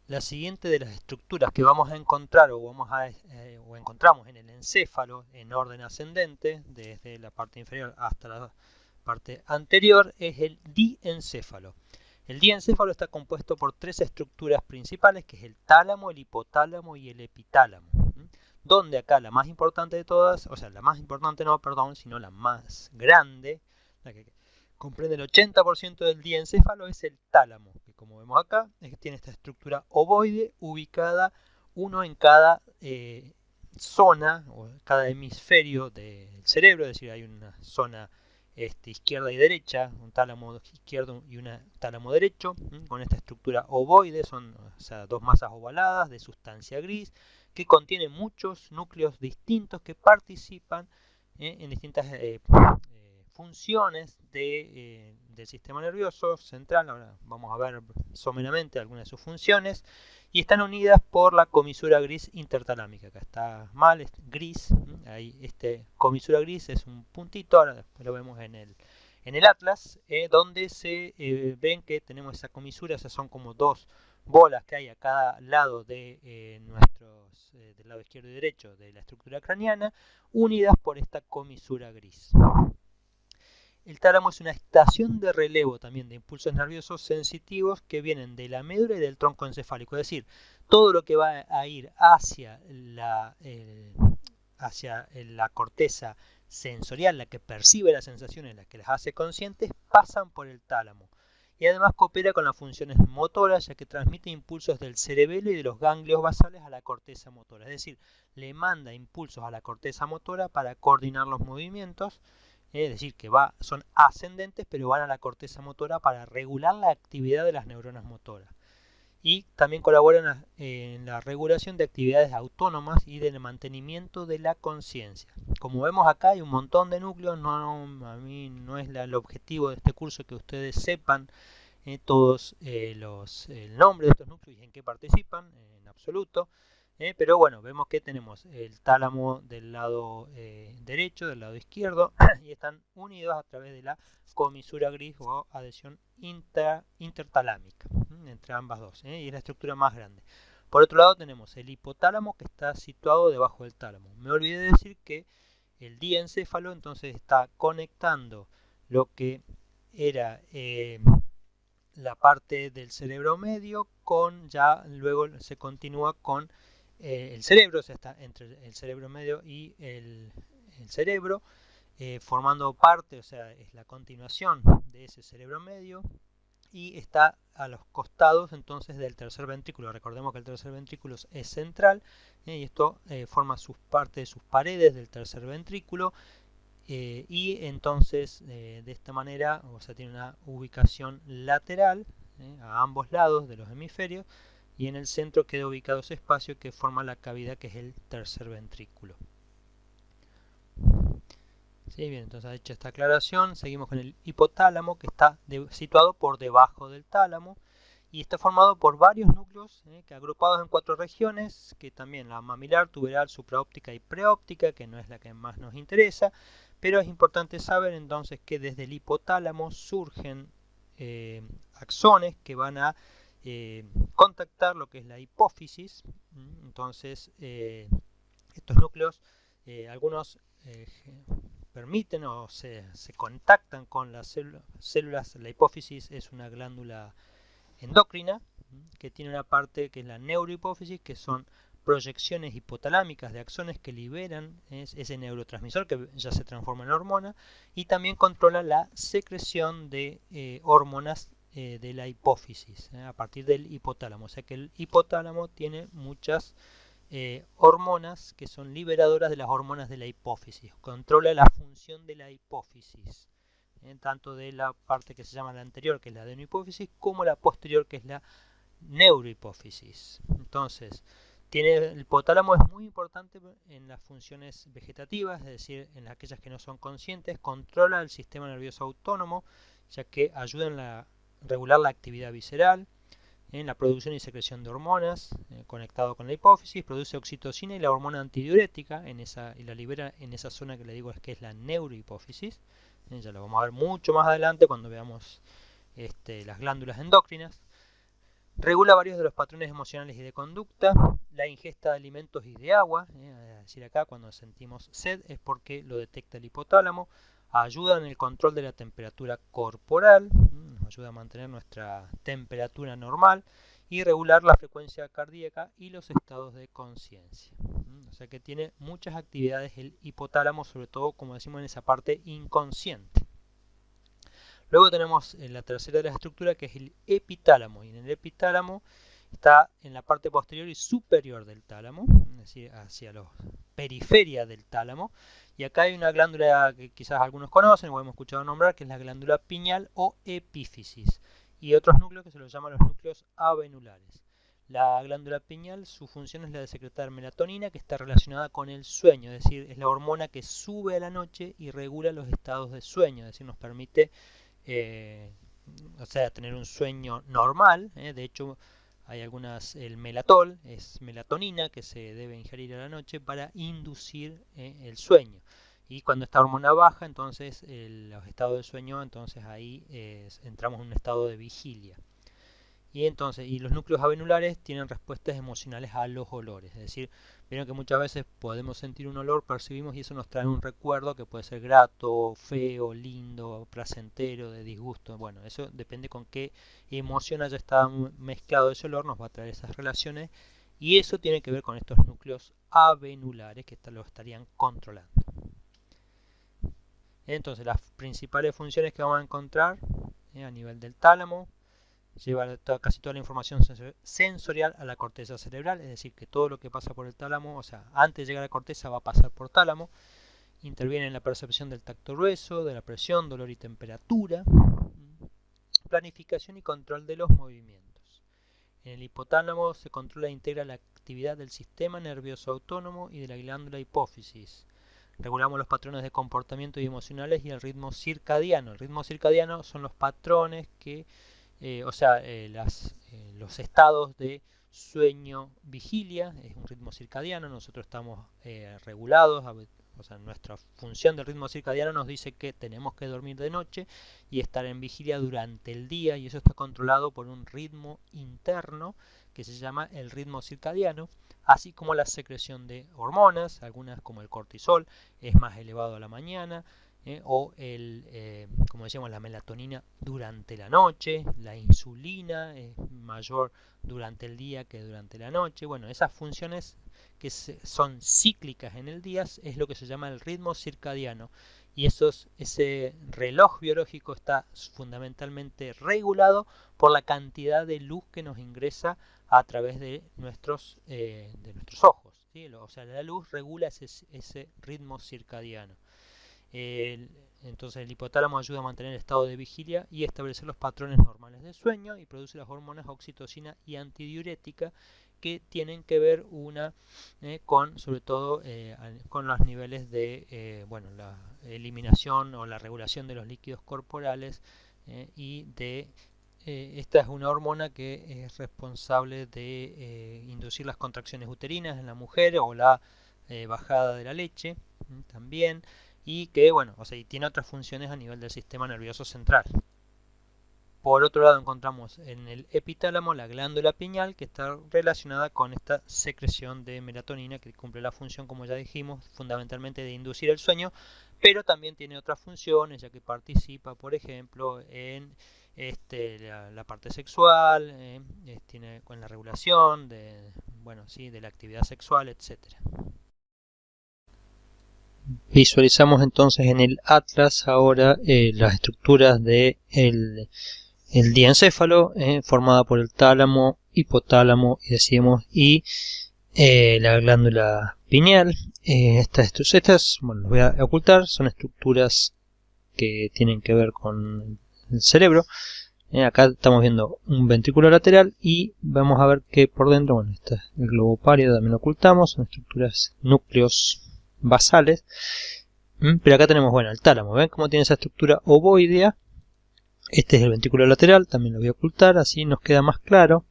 la siguiente de las estructuras que vamos a encontrar o encontramos en el encéfalo en orden ascendente, desde la parte inferior hasta la parte anterior, es el diencéfalo. El diencéfalo está compuesto por tres estructuras principales, que es el tálamo, el hipotálamo y el epitálamo. Donde acá la más importante de todas, o sea, la más importante no, perdón, sino la más grande, la que comprende el 80% del diencéfalo, es el tálamo, que como vemos acá, tiene esta estructura ovoide ubicada uno en cada zona o cada hemisferio del cerebro, es decir, hay una zona izquierda y derecha, un tálamo izquierdo y un tálamo derecho, con esta estructura ovoide, son, o sea, dos masas ovaladas de sustancia gris, que contienen muchos núcleos distintos que participan en distintas funciones del sistema nervioso central. Ahora vamos a ver someramente algunas de sus funciones, y están unidas por la comisura gris intertalámica. Acá está mal, es gris, ahí comisura gris es un puntito, ahora después lo vemos en el atlas, donde se ven que tenemos esa comisura, esas son como dos bolas que hay a cada lado de del lado izquierdo y derecho de la estructura craneana, unidas por esta comisura gris. El tálamo es una estación de relevo también de impulsos nerviosos sensitivos que vienen de la médula y del tronco encefálico, es decir, todo lo que va a ir hacia la corteza sensorial, la que percibe las sensaciones, la que las hace conscientes, pasan por el tálamo. Y además coopera con las funciones motoras, ya que transmite impulsos del cerebelo y de los ganglios basales a la corteza motora. Es decir, le manda impulsos a la corteza motora para coordinar los movimientos, es decir, que son ascendentes, pero van a la corteza motora para regular la actividad de las neuronas motoras. Y también colaboran en la regulación de actividades autónomas y del mantenimiento de la conciencia. Como vemos acá hay un montón de núcleos, a mí no es el objetivo de este curso que ustedes sepan todos el nombre de estos núcleos y en qué participan, en absoluto. Pero bueno, vemos que tenemos el tálamo del lado derecho, del lado izquierdo, y están unidos a través de la comisura gris o adhesión intertalámica entre ambas dos, y es la estructura más grande. Por otro lado tenemos el hipotálamo, que está situado debajo del tálamo. Me olvidé de decir que el diencéfalo entonces está conectando lo que era la parte del cerebro medio luego se continúa con el cerebro, o sea, está entre el cerebro medio y el cerebro, formando parte, o sea, es la continuación de ese cerebro medio, y está a los costados entonces del tercer ventrículo. Recordemos que el tercer ventrículo es central, y esto forma parte de sus paredes del tercer ventrículo, y entonces de esta manera, o sea, tiene una ubicación lateral a ambos lados de los hemisferios, y en el centro queda ubicado ese espacio que forma la cavidad, que es el tercer ventrículo. Sí, bien, entonces hecha esta aclaración, seguimos con el hipotálamo, que está situado por debajo del tálamo y está formado por varios núcleos que agrupados en 4 regiones, que también la mamilar, tuberal, supraóptica y preóptica, que no es la que más nos interesa, pero es importante saber entonces que desde el hipotálamo surgen axones que van a contactar lo que es la hipófisis. Entonces estos núcleos, algunos permiten o se contactan con las células. La hipófisis es una glándula endocrina que tiene una parte que es la neurohipófisis, que son proyecciones hipotalámicas de axones que liberan ese neurotransmisor que ya se transforma en hormona, y también controla la secreción de hormonas de la hipófisis a partir del hipotálamo. O sea que el hipotálamo tiene muchas hormonas que son liberadoras de las hormonas de la hipófisis, controla la función de la hipófisis, tanto de la parte que se llama la anterior, que es la adenohipófisis, como la posterior, que es la neurohipófisis. Entonces, el hipotálamo es muy importante en las funciones vegetativas, es decir, en aquellas que no son conscientes, controla el sistema nervioso autónomo, ya que ayuda a regular la actividad visceral, en la producción y secreción de hormonas, conectado con la hipófisis, produce oxitocina y la hormona antidiurética y la libera en esa zona que le digo que es la neurohipófisis. Ya lo vamos a ver mucho más adelante cuando veamos las glándulas endocrinas. Regula varios de los patrones emocionales y de conducta, la ingesta de alimentos y de agua, es decir, acá cuando sentimos sed es porque lo detecta el hipotálamo, ayuda en el control de la temperatura corporal, nos ayuda a mantener nuestra temperatura normal y regular la frecuencia cardíaca y los estados de conciencia. O sea que tiene muchas actividades el hipotálamo, sobre todo como decimos en esa parte inconsciente. Luego tenemos la tercera de las estructuras, que es el epitálamo, y en el epitálamo está en la parte posterior y superior del tálamo, es decir, hacia la periferia del tálamo, y acá hay una glándula que quizás algunos conocen o hemos escuchado nombrar, que es la glándula pineal o epífisis, y otros núcleos que se los llaman los núcleos avenulares. La glándula pineal, su función es la de secretar melatonina, que está relacionada con el sueño, es decir, es la hormona que sube a la noche y regula los estados de sueño, es decir, nos permite tener un sueño normal. De hecho, hay el melatol, es melatonina que se debe ingerir a la noche para inducir el sueño. Y cuando esta hormona baja, entonces los estados de sueño, entonces ahí entramos en un estado de vigilia. Y los núcleos avenulares tienen respuestas emocionales a los olores, es decir, vieron que muchas veces podemos sentir un olor, percibimos y eso nos trae un recuerdo que puede ser grato, feo, lindo, placentero, de disgusto. Bueno, eso depende con qué emoción haya estado mezclado ese olor, nos va a traer esas relaciones y eso tiene que ver con estos núcleos avenulares que lo estarían controlando. Entonces las principales funciones que vamos a encontrar a nivel del tálamo: lleva casi toda la información sensorial a la corteza cerebral, es decir, que todo lo que pasa por el tálamo, o sea, antes de llegar a la corteza va a pasar por tálamo. Interviene en la percepción del tacto grueso, de la presión, dolor y temperatura, planificación y control de los movimientos. En el hipotálamo se controla e integra la actividad del sistema nervioso autónomo y de la glándula hipófisis. Regulamos los patrones de comportamiento y emocionales y el ritmo circadiano. El ritmo circadiano son los patrones que los estados de sueño-vigilia, es un ritmo circadiano, nosotros estamos regulados, nuestra función del ritmo circadiano nos dice que tenemos que dormir de noche y estar en vigilia durante el día, y eso está controlado por un ritmo interno que se llama el ritmo circadiano, así como la secreción de hormonas, algunas como el cortisol es más elevado a la mañana, como decíamos, la melatonina durante la noche, la insulina es mayor durante el día que durante la noche. Bueno, esas funciones que son cíclicas en el día es lo que se llama el ritmo circadiano, y ese reloj biológico está fundamentalmente regulado por la cantidad de luz que nos ingresa a través de nuestros ojos, ¿sí? O sea, la luz regula ese ritmo circadiano. Entonces el hipotálamo ayuda a mantener el estado de vigilia y establecer los patrones normales de sueño, y produce las hormonas oxitocina y antidiurética, que tienen que ver sobre todo con los niveles de la eliminación o la regulación de los líquidos corporales, esta es una hormona que es responsable de inducir las contracciones uterinas en la mujer o la bajada de la leche también, y que tiene otras funciones a nivel del sistema nervioso central. Por otro lado, encontramos en el epitálamo la glándula pineal, que está relacionada con esta secreción de melatonina, que cumple la función, como ya dijimos, fundamentalmente de inducir el sueño, pero también tiene otras funciones, ya que participa, por ejemplo, en la parte sexual, tiene con la regulación de la actividad sexual, etcétera. Visualizamos entonces en el atlas ahora las estructuras del diencéfalo, formada por el tálamo, hipotálamo y la glándula pineal. Estas las voy a ocultar, son estructuras que tienen que ver con el cerebro. Acá estamos viendo un ventrículo lateral y vamos a ver que por dentro, este es el globo pálido, también lo ocultamos, son estructuras, núcleos basales. Pero acá tenemos el tálamo, ven cómo tiene esa estructura ovoidea. Este es el ventrículo lateral, también lo voy a ocultar, así nos queda más claro.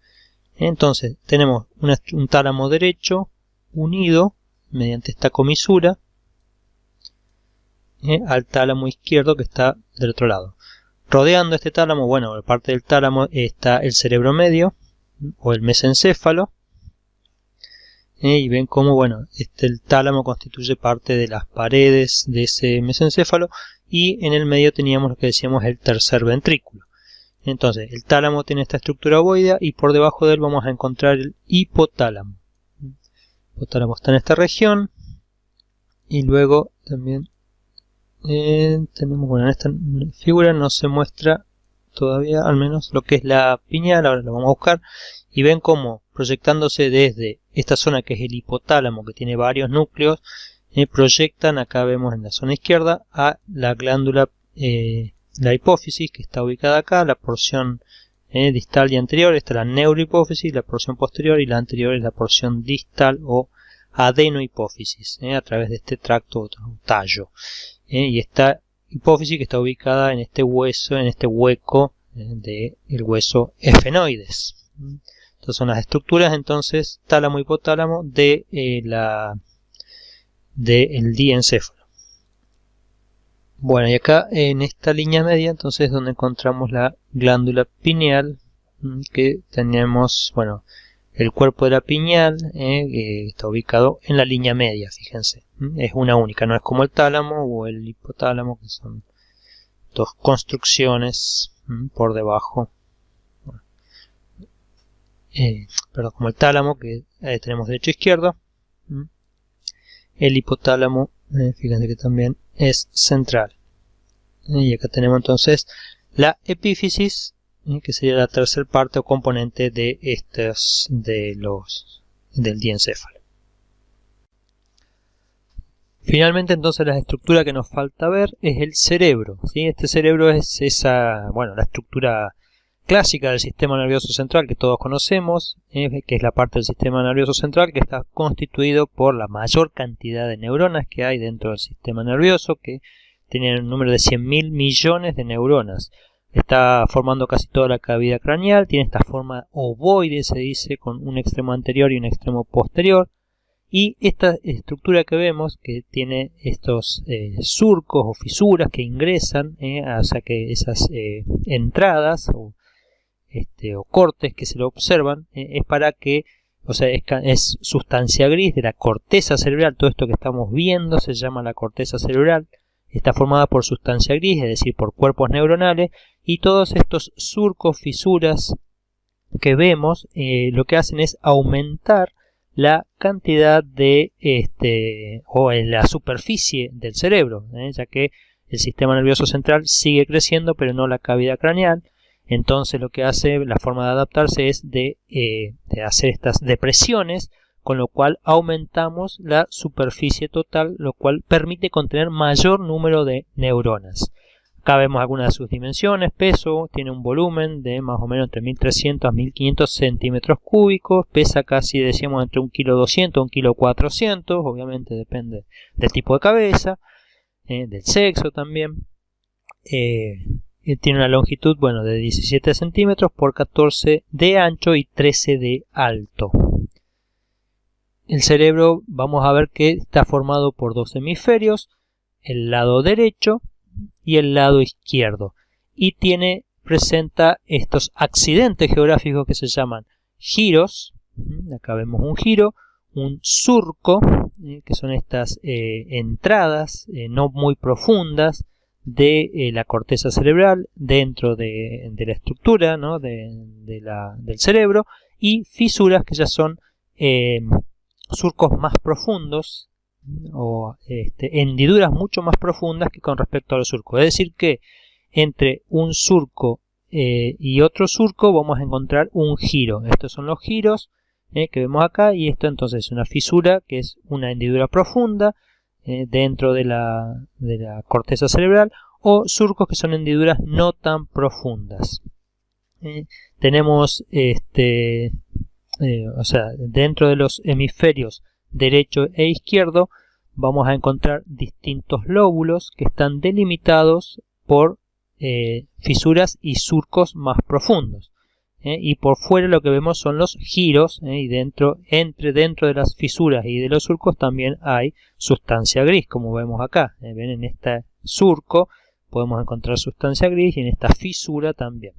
Entonces tenemos un tálamo derecho unido mediante esta comisura al tálamo izquierdo que está del otro lado. Rodeando este tálamo, parte del tálamo está el cerebro medio, o el mesencéfalo. Y ven cómo, bueno, el tálamo constituye parte de las paredes de ese mesencéfalo, y en el medio teníamos lo que decíamos el tercer ventrículo. Entonces, el tálamo tiene esta estructura ovoidea y por debajo de él vamos a encontrar el hipotálamo. El hipotálamo está en esta región, y luego también tenemos, bueno, en esta figura no se muestra todavía, al menos lo que es la pineal. Ahora lo vamos a buscar, y ven cómo proyectándose desde esta zona que es el hipotálamo, que tiene varios núcleos, proyectan, acá vemos en la zona izquierda, a la glándula, la hipófisis, que está ubicada acá, la porción distal y anterior. Esta es la neurohipófisis, la porción posterior, y la anterior es la porción distal o adenohipófisis, a través de este tracto o tallo. Y esta hipófisis que está ubicada en este hueso, en este hueco del hueso efenoides. Estas son las estructuras, entonces, tálamo hipotálamo del diencéfalo. Bueno, y acá en esta línea media, entonces, donde encontramos la glándula pineal, que tenemos, bueno, el cuerpo de la pineal, que está ubicado en la línea media, fíjense. Es una única, no es como el tálamo o el hipotálamo, que son dos construcciones por debajo. Perdón, como el tálamo, que tenemos derecho e izquierdo. El hipotálamo, fíjense que también es central. Y acá tenemos entonces la epífisis, que sería la tercera parte o componente de estos del diencéfalo. Finalmente, entonces, la estructura que nos falta ver es el cerebro, ¿sí? Este cerebro es esa, bueno, la estructura clásica del sistema nervioso central que todos conocemos, que es la parte del sistema nervioso central que está constituido por la mayor cantidad de neuronas que hay dentro del sistema nervioso, que tiene un número de 100.000 millones de neuronas. Está formando casi toda la cavidad craneal, tiene esta forma ovoide, se dice, con un extremo anterior y un extremo posterior. Y esta estructura que vemos, que tiene estos surcos o fisuras que ingresan, o sea que esas entradas o cortes que se lo observan, es para que, o sea, es sustancia gris de la corteza cerebral. Todo esto que estamos viendo se llama la corteza cerebral. Está formada por sustancia gris, es decir, por cuerpos neuronales, y todos estos surcos, fisuras que vemos, lo que hacen es aumentar la cantidad de o en la superficie del cerebro, ya que el sistema nervioso central sigue creciendo, pero no la cavidad craneal. Entonces lo que hace, la forma de adaptarse es de hacer estas depresiones, con lo cual aumentamos la superficie total, lo cual permite contener mayor número de neuronas. Acá vemos algunas de sus dimensiones. Peso, tiene un volumen de más o menos entre 1300 a 1500 centímetros cúbicos, pesa casi, decíamos, entre 1,2 kg a 1,4 kg, obviamente depende del tipo de cabeza, del sexo también. Tiene una longitud, bueno, de 17 centímetros por 14 de ancho y 13 de alto. El cerebro, vamos a ver que está formado por dos hemisferios, el lado derecho y el lado izquierdo, y presenta estos accidentes geográficos que se llaman giros. Acá vemos un giro, un surco, que son estas entradas no muy profundas de la corteza cerebral dentro de la estructura, ¿no? del cerebro, y fisuras que ya son surcos más profundos, o hendiduras mucho más profundas que con respecto a los surcos. Es decir que entre un surco y otro surco vamos a encontrar un giro. Estos son los giros que vemos acá, y esto entonces es una fisura, que es una hendidura profunda dentro de la corteza cerebral, o surcos que son hendiduras no tan profundas. Tenemos o sea, dentro de los hemisferios derecho e izquierdo vamos a encontrar distintos lóbulos que están delimitados por fisuras y surcos más profundos, y por fuera lo que vemos son los giros, y dentro de las fisuras y de los surcos también hay sustancia gris, como vemos acá. Ven, en este surco podemos encontrar sustancia gris y en esta fisura también.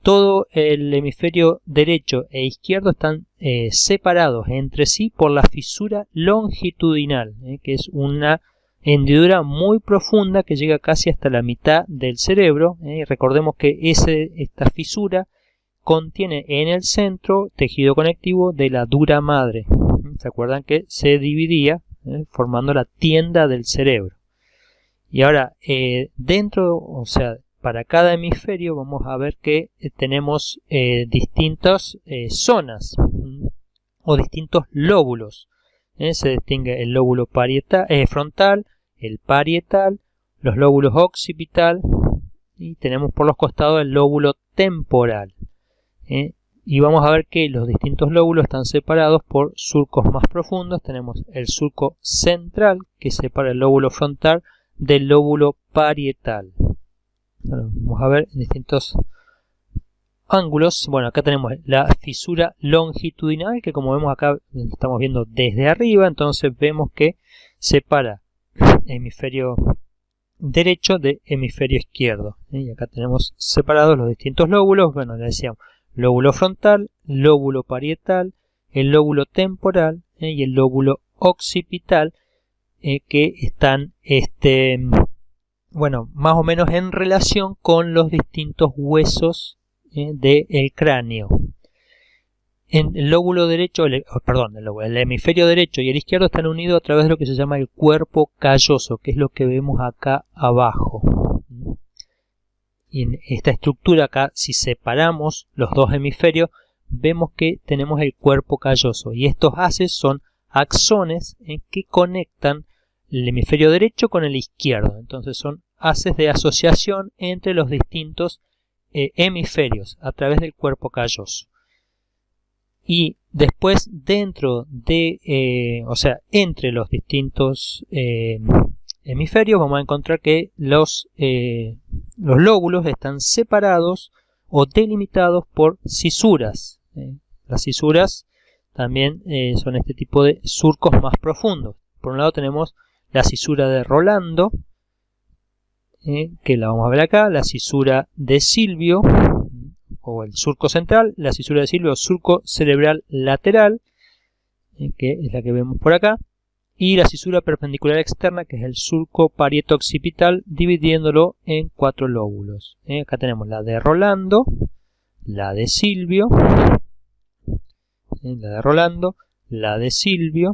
todo el hemisferio derecho e izquierdo están separados entre sí por la fisura longitudinal, que es una hendidura muy profunda que llega casi hasta la mitad del cerebro. Recordemos que esta fisura contiene en el centro tejido conectivo de la dura madre. ¿Se acuerdan que se dividía formando la tienda del cerebro? Y ahora, dentro, o sea, para cada hemisferio vamos a ver que tenemos distintas zonas o distintos lóbulos. Se distingue el lóbulo frontal, el parietal, los lóbulos occipital y tenemos por los costados el lóbulo temporal. Y vamos a ver que los distintos lóbulos están separados por surcos más profundos. Tenemos el surco central que separa el lóbulo frontal del lóbulo parietal. Bueno, vamos a ver en distintos ángulos. Bueno, acá tenemos la fisura longitudinal que, como vemos acá, estamos viendo desde arriba. Entonces vemos que separa hemisferio derecho de hemisferio izquierdo. Y acá tenemos separados los distintos lóbulos. Bueno, le decíamos lóbulo frontal, lóbulo parietal, el lóbulo temporal y el lóbulo occipital, que están bueno, más o menos en relación con los distintos huesos del cráneo. En el lóbulo derecho, el hemisferio derecho y el izquierdo están unidos a través de lo que se llama el cuerpo calloso, que es lo que vemos acá abajo. Y en esta estructura acá, si separamos los dos hemisferios, vemos que tenemos el cuerpo calloso. Y estos haces son axones que conectan el hemisferio derecho con el izquierdo. Entonces son haces de asociación entre los distintos hemisferios a través del cuerpo calloso. Y después dentro de, entre los distintos hemisferios vamos a encontrar que los lóbulos están separados o delimitados por cisuras. Las cisuras también son este tipo de surcos más profundos. Por un lado tenemos la cisura de Rolando, que la vamos a ver acá, la cisura de Silvio, o el surco central, la cisura de Silvio, surco cerebral lateral, que es la que vemos por acá, y la cisura perpendicular externa, que es el surco parieto-occipital, dividiéndolo en 4 lóbulos. Acá tenemos la de Rolando, la de Silvio, la de Silvio,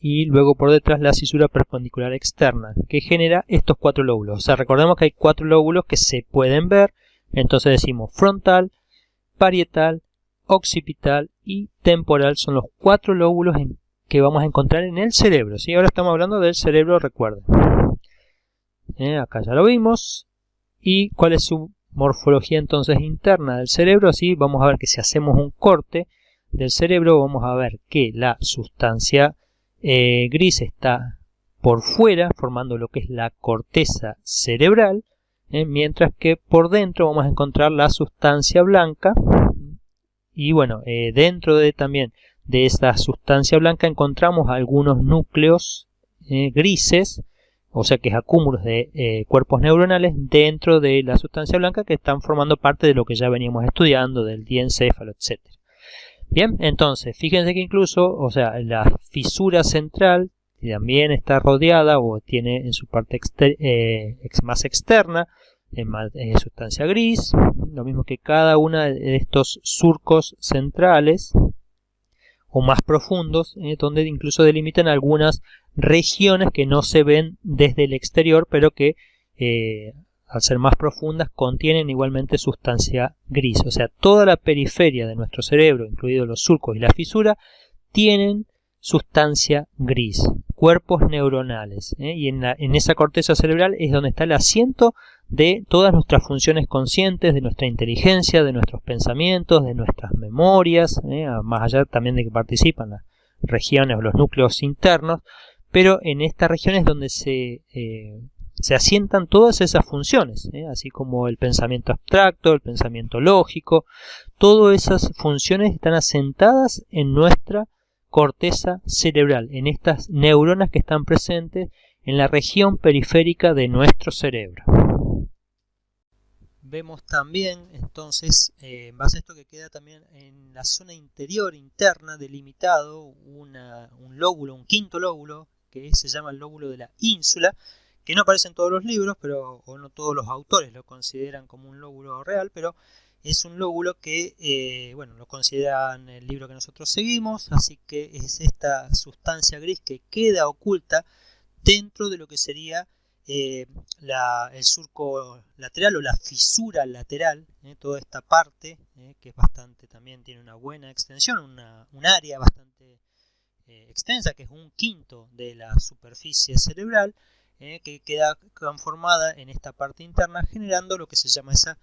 y luego por detrás la cisura perpendicular externa, que genera estos 4 lóbulos. O sea, recordemos que hay 4 lóbulos que se pueden ver, entonces decimos frontal, parietal, occipital y temporal son los 4 lóbulos que vamos a encontrar en el cerebro. ¿Sí? Ahora estamos hablando del cerebro, recuerden. Acá ya lo vimos. ¿Y cuál es su morfología entonces interna del cerebro? ¿Sí? Vamos a ver que si hacemos un corte del cerebro, vamos a ver que la sustancia gris está por fuera, formando lo que es la corteza cerebral, mientras que por dentro vamos a encontrar la sustancia blanca. Y bueno, dentro también de esta sustancia blanca encontramos algunos núcleos grises, o sea que es acúmulos de cuerpos neuronales dentro de la sustancia blanca que están formando parte de lo que ya veníamos estudiando, del diencéfalo, etc. Bien, entonces, fíjense que incluso, o sea, la fisura central también está rodeada o tiene en su parte más externa sustancia gris, lo mismo que cada uno de estos surcos centrales o más profundos, donde incluso delimitan algunas regiones que no se ven desde el exterior, pero que al ser más profundas contienen igualmente sustancia gris. O sea, toda la periferia de nuestro cerebro, incluidos los surcos y la fisura, tienen sustancia gris, cuerpos neuronales, y en esa corteza cerebral es donde está el asiento de todas nuestras funciones conscientes, de nuestra inteligencia, de nuestros pensamientos, de nuestras memorias, más allá también de que participan las regiones o los núcleos internos, pero en esta región es donde se asientan todas esas funciones, así como el pensamiento abstracto, el pensamiento lógico. Todas esas funciones están asentadas en nuestra corteza cerebral, en estas neuronas que están presentes en la región periférica de nuestro cerebro. vemos también entonces, en base a esto, que queda también en la zona interior interna delimitado un lóbulo, un quinto lóbulo, que se llama el lóbulo de la ínsula, que no aparece en todos los libros, o no todos los autores lo consideran como un lóbulo real, pero es un lóbulo que, bueno, lo consideran el libro que nosotros seguimos, así que es esta sustancia gris que queda oculta dentro de lo que sería el surco lateral o la fisura lateral, toda esta parte, que es bastante, también tiene una buena extensión, un área bastante extensa, que es un quinto de la superficie cerebral, que queda conformada en esta parte interna, generando lo que se llama ese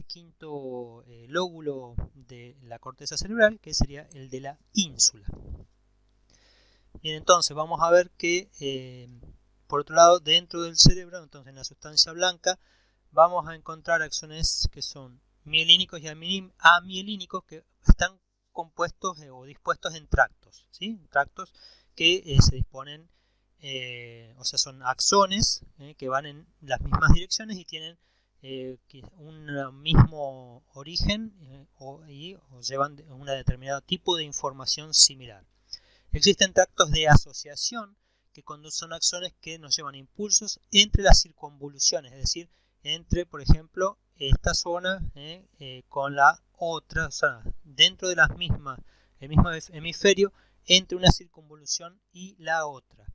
quinto lóbulo de la corteza cerebral, que sería el de la ínsula. Bien, entonces vamos a ver que por otro lado, dentro del cerebro, entonces en la sustancia blanca, vamos a encontrar axones que son mielínicos y amielínicos, que están compuestos o dispuestos en tractos, ¿sí? Tractos que se disponen, o sea, son axones que van en las mismas direcciones y tienen un mismo origen o llevan un determinado tipo de información similar. Existen tractos de asociación que son axones que nos llevan impulsos entre las circunvoluciones, es decir, entre, por ejemplo, esta zona con la otra, o sea, dentro de el mismo hemisferio, entre una circunvolución y la otra.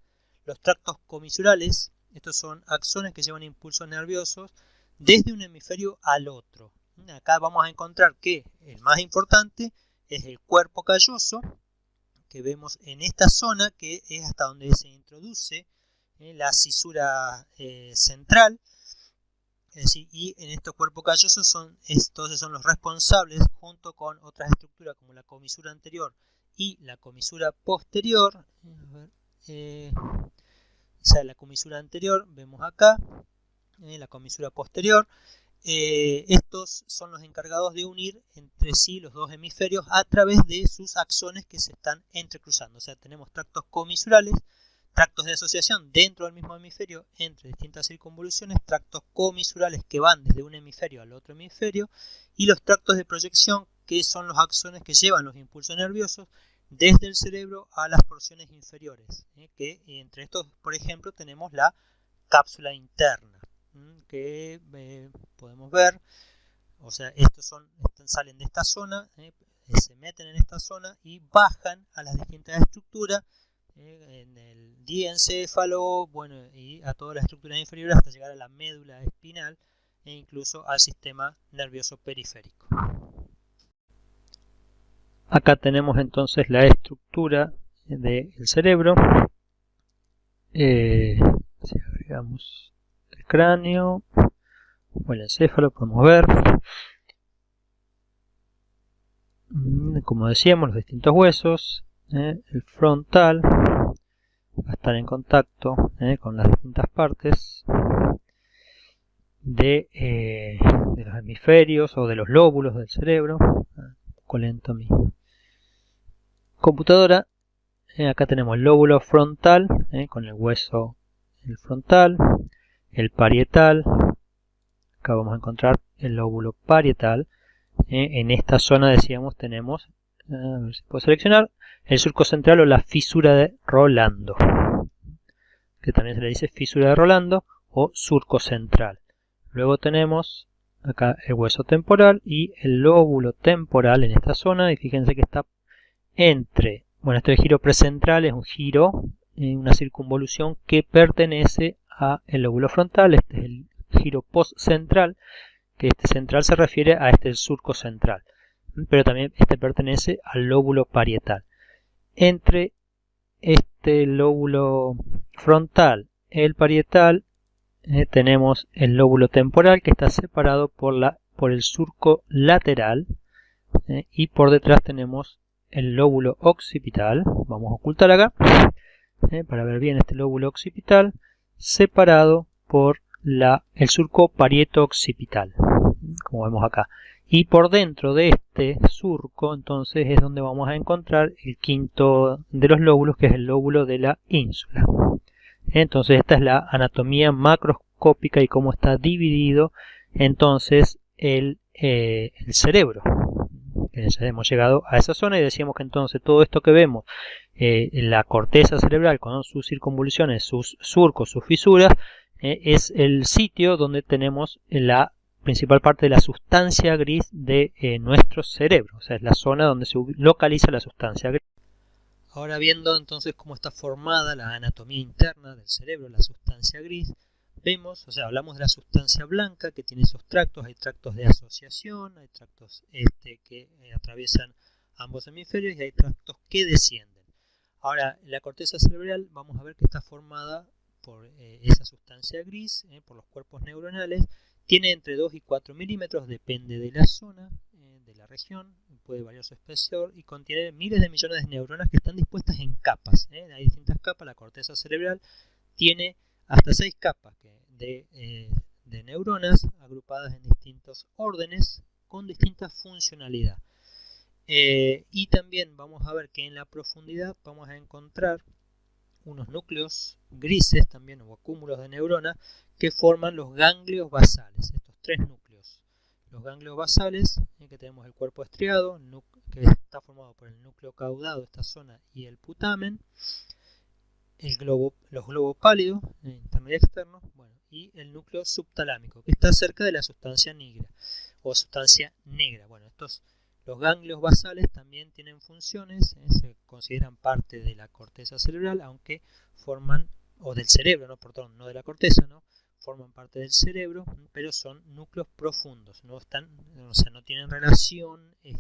Los tractos comisurales, estos son axones que llevan impulsos nerviosos desde un hemisferio al otro. Acá vamos a encontrar que el más importante es el cuerpo calloso, que vemos en esta zona, que es hasta donde se introduce la cisura central, es decir, y en estos cuerpos callosos entonces son los responsables, junto con otras estructuras como la comisura anterior y la comisura posterior. O sea, la comisura anterior vemos acá, la comisura posterior. Estos son los encargados de unir entre sí los dos hemisferios a través de sus axones que se están entrecruzando. O sea, tenemos tractos comisurales, tractos de asociación dentro del mismo hemisferio entre distintas circunvoluciones, tractos comisurales que van desde un hemisferio al otro hemisferio, y los tractos de proyección, que son los axones que llevan los impulsos nerviosos desde el cerebro a las porciones inferiores, que entre estos, por ejemplo, tenemos la cápsula interna, que podemos ver. O sea, estos salen de esta zona, se meten en esta zona y bajan a las distintas estructuras, en el diencéfalo, bueno, y a todas las estructuras inferiores hasta llegar a la médula espinal e incluso al sistema nervioso periférico. Acá tenemos entonces la estructura del cerebro. Si agregamos el cráneo o el encéfalo, podemos ver, como decíamos, los distintos huesos. El frontal va a estar en contacto con las distintas partes de los hemisferios o de los lóbulos del cerebro. Un poco lento mi computadora. Acá tenemos el lóbulo frontal con el hueso, el frontal, el parietal. Acá vamos a encontrar el lóbulo parietal. En esta zona, decíamos, tenemos, a ver si puedo seleccionar, el surco central o la fisura de Rolando, que también se le dice fisura de Rolando o surco central. Luego tenemos acá el hueso temporal y el lóbulo temporal en esta zona, y fíjense que está entre, bueno, este giro precentral es un giro en una circunvolución que pertenece al lóbulo frontal. Este es el giro postcentral, que este central se refiere a este surco central, pero también este pertenece al lóbulo parietal. Entre este lóbulo frontal, el parietal, tenemos el lóbulo temporal, que está separado por el surco lateral, y por detrás tenemos el lóbulo occipital. Vamos a ocultar acá para ver bien este lóbulo occipital, separado por el surco parieto-occipital, como vemos acá. Y por dentro de este surco, entonces, es donde vamos a encontrar el quinto de los lóbulos, que es el lóbulo de la ínsula. Entonces, esta es la anatomía macroscópica y cómo está dividido entonces el cerebro. Ya hemos llegado a esa zona y decíamos que entonces todo esto que vemos, la corteza cerebral con sus circunvoluciones, sus surcos, sus fisuras, es el sitio donde tenemos la principal parte de la sustancia gris de nuestro cerebro, o sea, es la zona donde se localiza la sustancia gris. Ahora viendo entonces cómo está formada la anatomía interna del cerebro, la sustancia gris, vemos, o sea, hablamos de la sustancia blanca que tiene esos tractos, hay tractos de asociación, hay tractos que atraviesan ambos hemisferios y hay tractos que descienden. Ahora, la corteza cerebral vamos a ver que está formada por esa sustancia gris, por los cuerpos neuronales, tiene entre 2 y 4 milímetros, depende de la zona, de la región, puede variar su espesor y contiene miles de millones de neuronas que están dispuestas en capas. Hay distintas capas, la corteza cerebral tiene hasta 6 capas de neuronas agrupadas en distintos órdenes con distinta funcionalidad. Y también vamos a ver que en la profundidad vamos a encontrar unos núcleos grises también o acúmulos de neuronas que forman los ganglios basales, estos 3 núcleos. Los ganglios basales, que tenemos el cuerpo estriado, que está formado por el núcleo caudado, esta zona, y el putamen, los globos pálidos, intermedio externo, bueno, y el núcleo subtalámico, que está cerca de la sustancia negra, o sustancia negra. Bueno, los ganglios basales también tienen funciones, se consideran parte de la corteza cerebral, aunque forman, o del cerebro, no, perdón, no de la corteza, ¿no? Forman parte del cerebro, pero son núcleos profundos, no tienen relación, en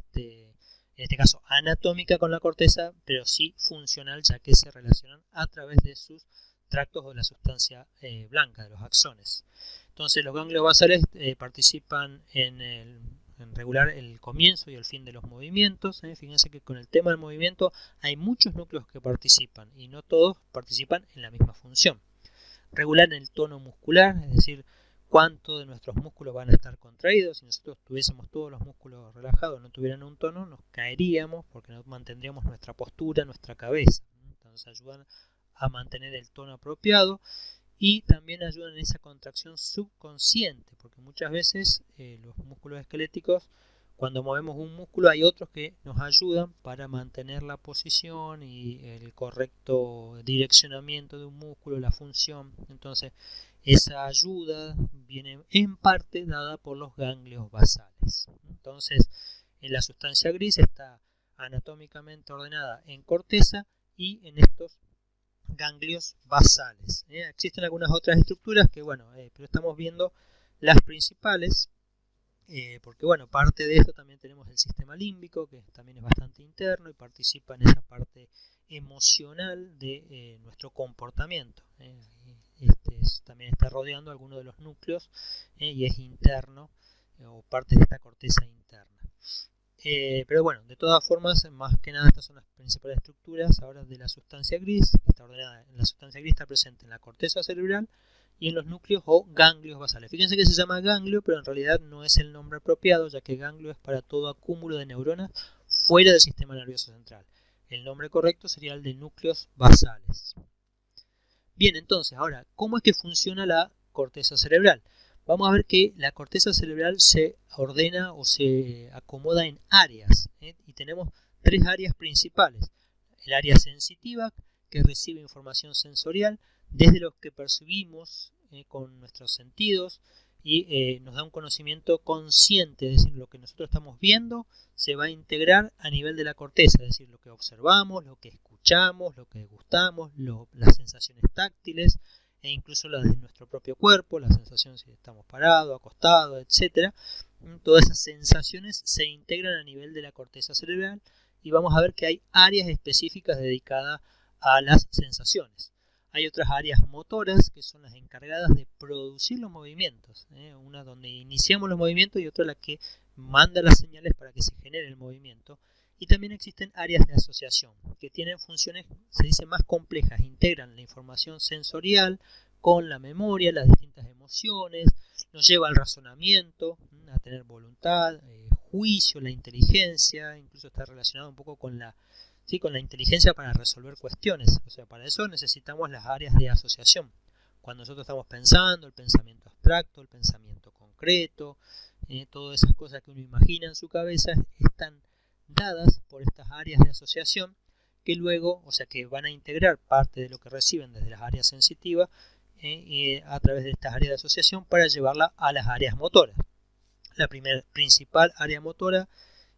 este caso anatómica con la corteza, pero sí funcional, ya que se relacionan a través de sus tractos o de la sustancia blanca, de los axones. Entonces los ganglios basales participan en regular el comienzo y el fin de los movimientos. Fíjense que con el tema del movimiento hay muchos núcleos que participan y no todos participan en la misma función. Regular el tono muscular, es decir, cuánto de nuestros músculos van a estar contraídos. Si nosotros tuviésemos todos los músculos relajados, no tuvieran un tono, nos caeríamos porque no mantendríamos nuestra postura, nuestra cabeza. Entonces ayudan a mantener el tono apropiado y también ayudan en esa contracción subconsciente, porque muchas veces los músculos esqueléticos, cuando movemos un músculo, hay otros que nos ayudan para mantener la posición y el correcto direccionamiento de un músculo, la función. Entonces, esa ayuda viene en parte dada por los ganglios basales. Entonces, la sustancia gris está anatómicamente ordenada en corteza y en estos ganglios basales. Existen algunas otras estructuras que, bueno, pero estamos viendo las principales. Porque bueno, parte de esto también tenemos el sistema límbico, que también es bastante interno y participa en esa parte emocional de nuestro comportamiento. También está rodeando algunos de los núcleos y es interno o parte de esta corteza interna. Pero bueno, de todas formas, más que nada estas son las principales estructuras ahora de la sustancia gris. Está ordenada, la sustancia gris está presente en la corteza cerebral y en los núcleos o ganglios basales. Fíjense que se llama ganglio, pero en realidad no es el nombre apropiado, ya que ganglio es para todo acúmulo de neuronas fuera del sistema nervioso central. El nombre correcto sería el de núcleos basales. Bien, entonces, ahora, ¿cómo es que funciona la corteza cerebral? Vamos a ver que la corteza cerebral se ordena o se acomoda en áreas, y tenemos 3 áreas principales. El área sensitiva, que recibe información sensorial desde lo que percibimos con nuestros sentidos y nos da un conocimiento consciente, es decir, lo que nosotros estamos viendo se va a integrar a nivel de la corteza, es decir, lo que observamos, lo que escuchamos, lo que gustamos, las sensaciones táctiles e incluso las de nuestro propio cuerpo, la sensación si estamos parados, acostados, etc. Todas esas sensaciones se integran a nivel de la corteza cerebral y vamos a ver que hay áreas específicas dedicadas a las sensaciones. Hay otras áreas motoras que son las encargadas de producir los movimientos. Una donde iniciamos los movimientos y otra la que manda las señales para que se genere el movimiento. Y también existen áreas de asociación que tienen funciones, se dice, más complejas. Integran la información sensorial con la memoria, las distintas emociones, nos lleva al razonamiento, a tener voluntad, juicio, la inteligencia, incluso está relacionado un poco con la inteligencia para resolver cuestiones. O sea, para eso necesitamos las áreas de asociación. cuando nosotros estamos pensando, el pensamiento abstracto, el pensamiento concreto, todas esas cosas que uno imagina en su cabeza están dadas por estas áreas de asociación que luego, o sea, que van a integrar parte de lo que reciben desde las áreas sensitivas a través de estas áreas de asociación para llevarla a las áreas motoras. La principal área motora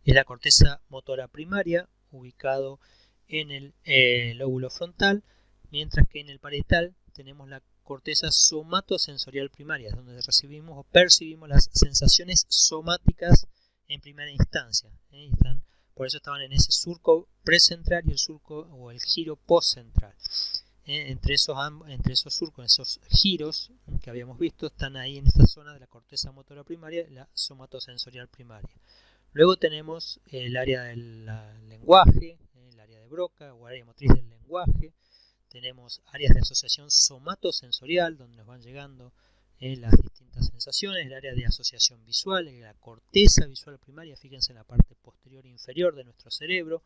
es la corteza motora primaria, ubicado en el lóbulo frontal, mientras que en el parietal tenemos la corteza somatosensorial primaria, donde recibimos o percibimos las sensaciones somáticas en primera instancia. Por eso estaban en ese surco precentral y el surco o el giro postcentral. Entre esos surcos, esos giros que habíamos visto, están ahí en esta zona de la corteza motora primaria, la somatosensorial primaria. Luego tenemos el área del lenguaje, el área de Broca o área motriz del lenguaje. Tenemos áreas de asociación somatosensorial, donde nos van llegando las distintas sensaciones. El área de asociación visual, la corteza visual primaria, fíjense en la parte posterior inferior de nuestro cerebro.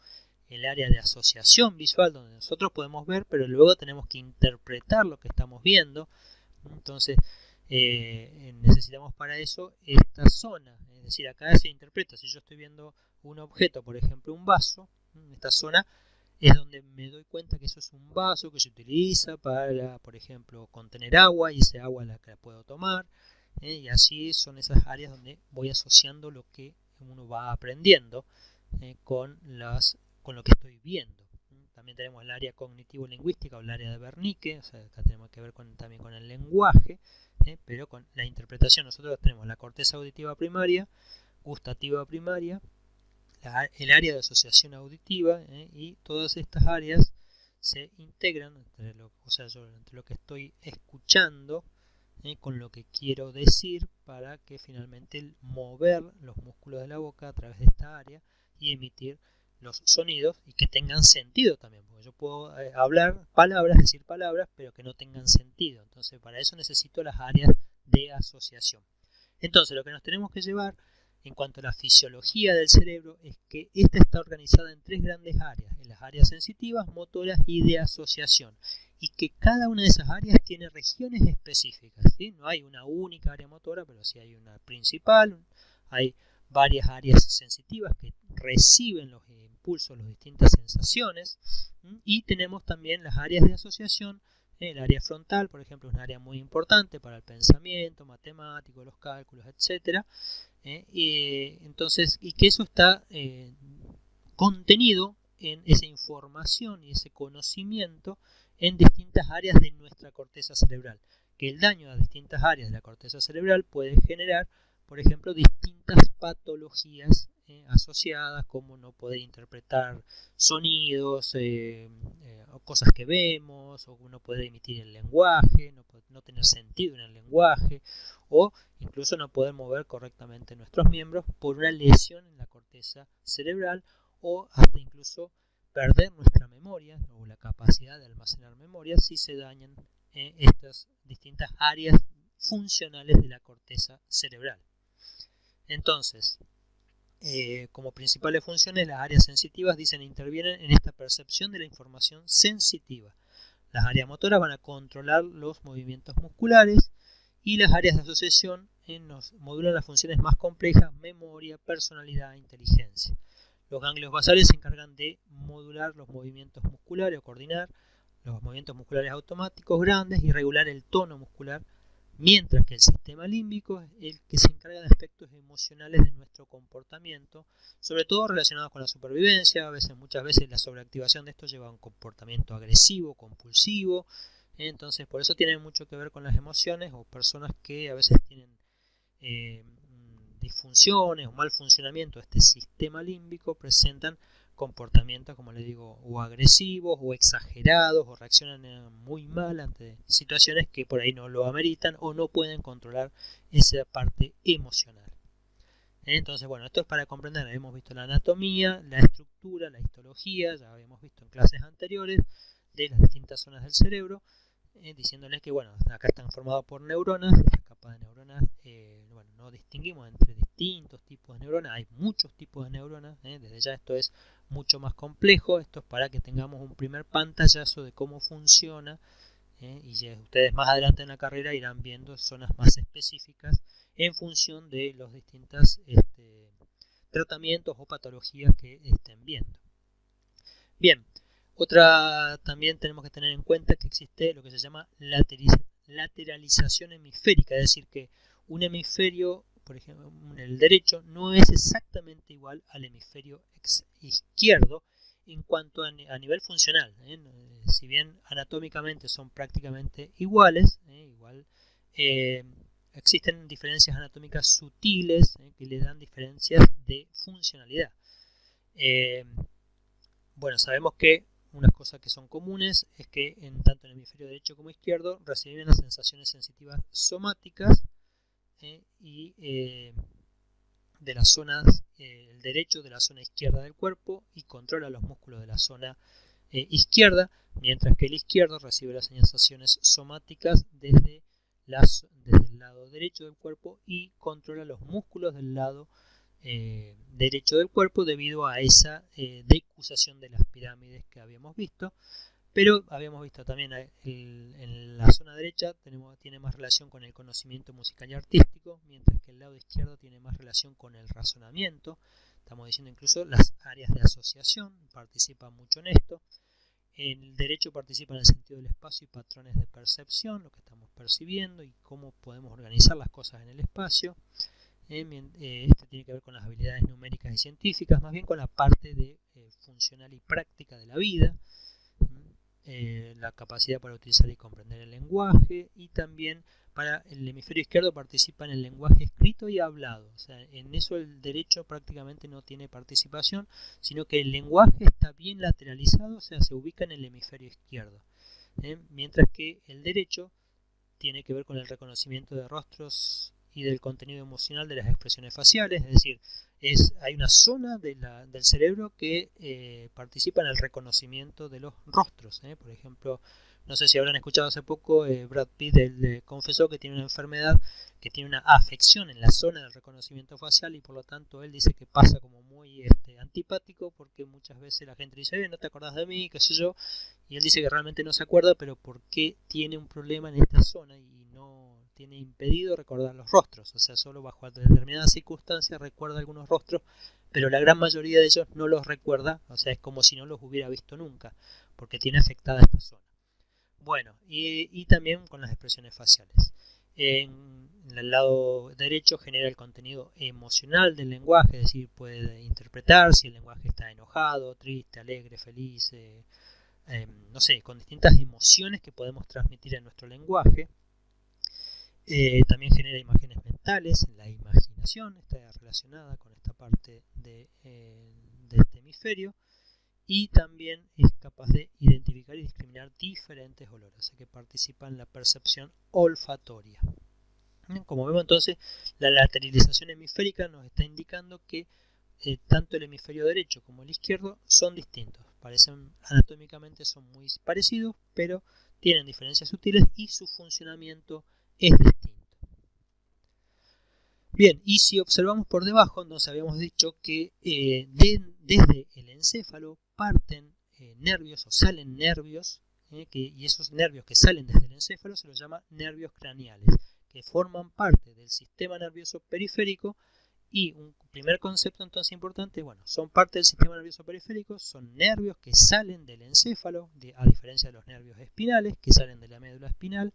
El área de asociación visual, donde nosotros podemos ver, pero luego tenemos que interpretar lo que estamos viendo. Entonces, necesitamos para eso esta zona. Es decir, acá se interpreta. Si yo estoy viendo un objeto, por ejemplo un vaso, esta zona es donde me doy cuenta que eso es un vaso que se utiliza para, por ejemplo, contener agua, y ese agua la que la puedo tomar. Y así son esas áreas donde voy asociando lo que uno va aprendiendo con lo que estoy viendo. También tenemos el área cognitivo-lingüística o el área de Wernicke, o sea, acá tenemos que ver también con el lenguaje, pero con la interpretación. Nosotros tenemos la corteza auditiva primaria, gustativa primaria, el área de asociación auditiva, y todas estas áreas se integran entre lo que estoy escuchando con lo que quiero decir, para que finalmente mover los músculos de la boca a través de esta área y emitir los sonidos y que tengan sentido también, porque yo puedo hablar palabras, decir palabras, pero que no tengan sentido. Entonces para eso necesito las áreas de asociación. Entonces lo que nos tenemos que llevar en cuanto a la fisiología del cerebro es que esta está organizada en tres grandes áreas: en las áreas sensitivas, motoras y de asociación, y que cada una de esas áreas tiene regiones específicas, ¿sí? No hay una única área motora, pero sí hay una principal. Hay varias áreas sensitivas que reciben los impulsos, las distintas sensaciones, y tenemos también las áreas de asociación. El área frontal, por ejemplo, es un área muy importante para el pensamiento matemático, los cálculos, etcétera. Entonces, y que eso está contenido en esa información y ese conocimiento en distintas áreas de nuestra corteza cerebral. Que el daño a distintas áreas de la corteza cerebral puede generar, por ejemplo, distintas patologías asociadas, como no poder interpretar sonidos, o cosas que vemos, o no poder emitir el lenguaje, no tener sentido en el lenguaje, o incluso no poder mover correctamente nuestros miembros por una lesión en la corteza cerebral, o hasta incluso perder nuestra memoria o la capacidad de almacenar memoria si se dañan estas distintas áreas funcionales de la corteza cerebral. Entonces, como principales funciones, las áreas sensitivas intervienen en esta percepción de la información sensitiva. Las áreas motoras van a controlar los movimientos musculares, y las áreas de asociación nos modulan las funciones más complejas: memoria, personalidad, inteligencia. Los ganglios basales se encargan de modular los movimientos musculares o coordinar los movimientos musculares automáticos grandes y regular el tono muscular, mientras que el sistema límbico es el que se encarga de aspectos emocionales de nuestro comportamiento, sobre todo relacionados con la supervivencia. Muchas veces la sobreactivación de esto lleva a un comportamiento agresivo, compulsivo. Entonces por eso tiene mucho que ver con las emociones, o personas que a veces tienen disfunciones o mal funcionamiento de este sistema límbico presentan comportamientos, como les digo, o agresivos o exagerados, o reaccionan muy mal ante situaciones que por ahí no lo ameritan o no pueden controlar esa parte emocional. Entonces, bueno, esto es para comprender. Hemos visto la anatomía, la estructura, la histología, ya habíamos visto en clases anteriores, de las distintas zonas del cerebro, diciéndoles que, bueno, acá están formados por neuronas. Esta capa de neuronas, bueno, no distinguimos entre distintos tipos de neuronas, hay muchos tipos de neuronas, desde ya esto es mucho más complejo. Esto es para que tengamos un primer pantallazo de cómo funciona Y ya ustedes más adelante en la carrera irán viendo zonas más específicas en función de los distintos tratamientos o patologías que estén viendo. Bien, otra también tenemos que tener en cuenta que existe lo que se llama lateralización hemisférica, es decir, que un hemisferio, por ejemplo, el derecho, no es exactamente igual al hemisferio izquierdo en cuanto a nivel funcional. Si bien anatómicamente son prácticamente iguales, existen diferencias anatómicas sutiles que le dan diferencias de funcionalidad. Bueno, sabemos que unas cosas que son comunes es que tanto en el hemisferio derecho como izquierdo reciben las sensaciones sensitivas somáticas y de las zonas, el derecho de la zona izquierda del cuerpo y controla los músculos de la zona izquierda, mientras que el izquierdo recibe las sensaciones somáticas desde el lado derecho del cuerpo y controla los músculos del lado derecho del cuerpo debido a esa decusación de las pirámides que habíamos visto. Pero habíamos visto también en la zona derecha tiene más relación con el conocimiento musical y artístico, mientras que el lado izquierdo tiene más relación con el razonamiento. Estamos diciendo incluso las áreas de asociación participan mucho en esto. El derecho participa en el sentido del espacio y patrones de percepción, lo que estamos percibiendo y cómo podemos organizar las cosas en el espacio. Esto tiene que ver con las habilidades numéricas y científicas, más bien con la parte de funcional y práctica de la vida. La capacidad para utilizar y comprender el lenguaje, y también para el hemisferio izquierdo participa en el lenguaje escrito y hablado. O sea, en eso el derecho prácticamente no tiene participación, sino que el lenguaje está bien lateralizado, o sea, se ubica en el hemisferio izquierdo. Mientras que el derecho tiene que ver con el reconocimiento de rostros y del contenido emocional de las expresiones faciales, es decir, hay una zona del cerebro que participa en el reconocimiento de los rostros. Por ejemplo, no sé si habrán escuchado hace poco, Brad Pitt confesó que tiene una enfermedad, que tiene una afección en la zona del reconocimiento facial, y por lo tanto él dice que pasa como muy antipático, porque muchas veces la gente dice, no te acordás de mí, qué sé yo, y él dice que realmente no se acuerda, pero porque tiene un problema en esta zona y no tiene impedido recordar los rostros. O sea, solo bajo determinadas circunstancias recuerda algunos rostros, pero la gran mayoría de ellos no los recuerda. O sea, es como si no los hubiera visto nunca, porque tiene afectada esta zona. Bueno, y también con las expresiones faciales. En el lado derecho genera el contenido emocional del lenguaje, es decir, puede interpretar si el lenguaje está enojado, triste, alegre, feliz, no sé, con distintas emociones que podemos transmitir en nuestro lenguaje. También genera imágenes mentales, la imaginación está relacionada con esta parte de este hemisferio, y también es capaz de identificar y discriminar diferentes olores, o sea que participa en la percepción olfatoria. Como vemos entonces, la lateralización hemisférica nos está indicando que tanto el hemisferio derecho como el izquierdo son distintos, parecen anatómicamente son muy parecidos, pero tienen diferencias sutiles y su funcionamiento es distinto. Bien, y si observamos por debajo, nos habíamos dicho que desde el encéfalo parten nervios o salen nervios, y esos nervios que salen desde el encéfalo se los llama nervios craneales, que forman parte del sistema nervioso periférico. Y un primer concepto entonces importante, bueno, son parte del sistema nervioso periférico, son nervios que salen del encéfalo, a diferencia de los nervios espinales que salen de la médula espinal.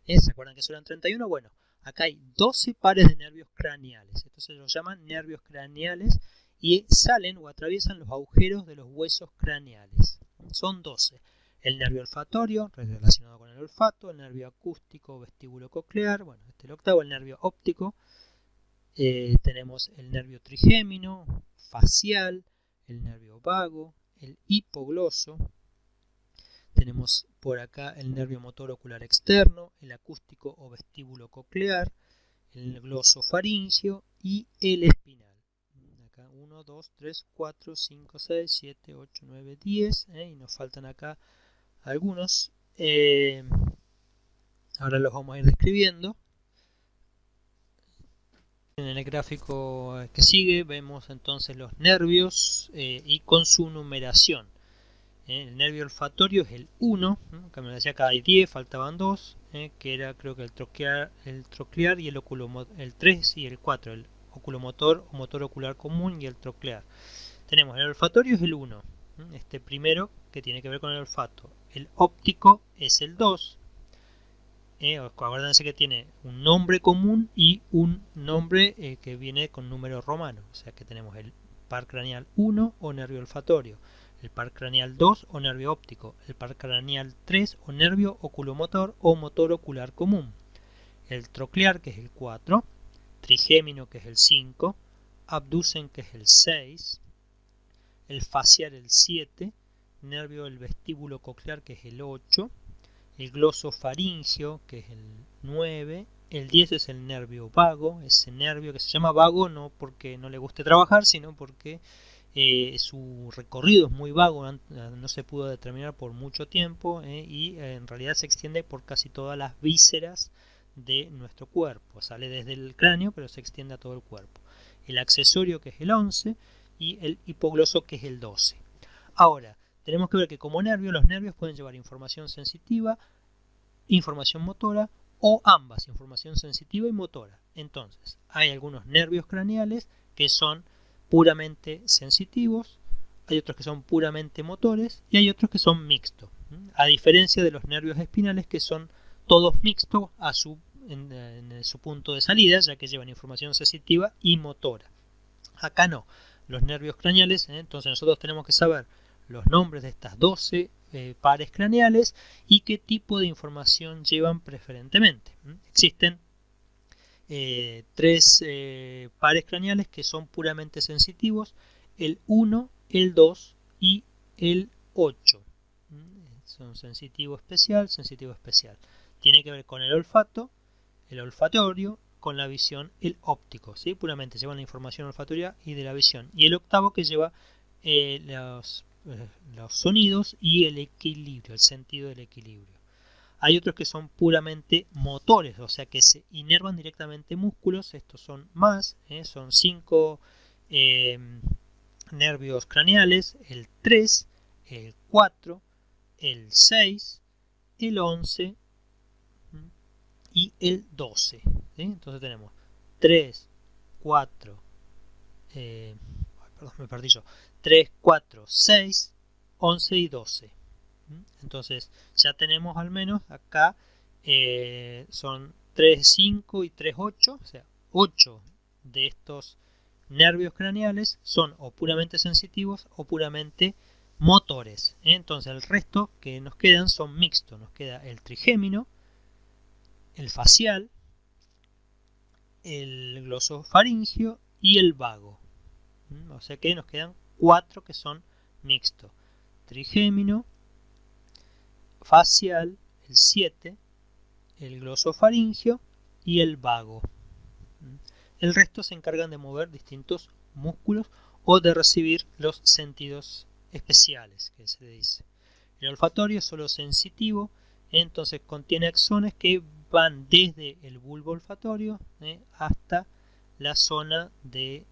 ¿Se acuerdan que eso eran 31? Bueno, acá hay 12 pares de nervios craneales, estos se los llaman nervios craneales, y salen o atraviesan los agujeros de los huesos craneales. Son 12. El nervio olfatorio, relacionado con el olfato, el nervio acústico, vestíbulo coclear, bueno, este es el octavo, el nervio óptico. Tenemos el nervio trigémino, facial, el nervio vago, el hipogloso. Tenemos por acá el nervio motor ocular externo, el acústico o vestíbulo coclear, el glosofaringeo y el espinal. Acá 1, 2, 3, 4, 5, 6, 7, 8, 9, 10. Y nos faltan acá algunos. Ahora los vamos a ir describiendo. En el gráfico que sigue vemos entonces los nervios y con su numeración. El nervio olfatorio es el 1, que me decía acá hay 10, faltaban 2, que era creo que el troclear y el 3 y el 4, el oculomotor o motor ocular común y el troclear. Tenemos el olfatorio es el 1, este primero que tiene que ver con el olfato. El óptico es el 2. Acuérdense que tiene un nombre común y un nombre que viene con número romano. O sea que tenemos el par craneal 1 o nervio olfatorio, el par craneal 2 o nervio óptico, el par craneal 3 o nervio oculomotor o motor ocular común, el troclear que es el 4, trigémino que es el 5, abducen que es el 6, el facial el 7, nervio del vestíbulo coclear que es el 8, el glosofaringio que es el 9, el 10 es el nervio vago, ese nervio que se llama vago no porque no le guste trabajar, sino porque su recorrido es muy vago, no se pudo determinar por mucho tiempo y en realidad se extiende por casi todas las vísceras de nuestro cuerpo. Sale desde el cráneo pero se extiende a todo el cuerpo. El accesorio que es el 11 y el hipogloso que es el 12. Ahora, tenemos que ver que como nervio, los nervios pueden llevar información sensitiva, información motora o ambas, información sensitiva y motora. Entonces, hay algunos nervios craneales que son puramente sensitivos, hay otros que son puramente motores y hay otros que son mixtos, a diferencia de los nervios espinales que son todos mixtos en su punto de salida, ya que llevan información sensitiva y motora. Acá no, los nervios craneales, entonces nosotros tenemos que saber los nombres de estas 12 pares craneales y qué tipo de información llevan preferentemente. Existen 3 pares craneales que son puramente sensitivos, el 1, el 2 y el 8. Son sensitivo especial, sensitivo especial. Tiene que ver con el olfato, el olfatorio, con la visión, el óptico, ¿sí? Puramente llevan la información olfatoria y de la visión. Y el octavo que lleva los sonidos y el equilibrio, el sentido del equilibrio. Hay otros que son puramente motores, o sea que se inervan directamente músculos. Estos son más, son 5 nervios craneales, el 3, el 4, el 6, el 11 y el 12. ¿Sí? Entonces tenemos 3, 4, perdón, me perdí yo, 3, 4, 6, 11 y 12. Entonces ya tenemos al menos acá son 3, 5 y 3, 8, o sea, 8 de estos nervios craneales son o puramente sensitivos o puramente motores. Entonces el resto que nos quedan son mixtos. Nos queda el trigémino, el facial, el glosofaringio y el vago. O sea que nos quedan 4 que son mixtos. Trigémino, facial, el 7, el glosofaringio y el vago. El resto se encargan de mover distintos músculos o de recibir los sentidos especiales, que se dice. El olfatorio es solo sensitivo, entonces contiene axones que van desde el bulbo olfatorio hasta la zona de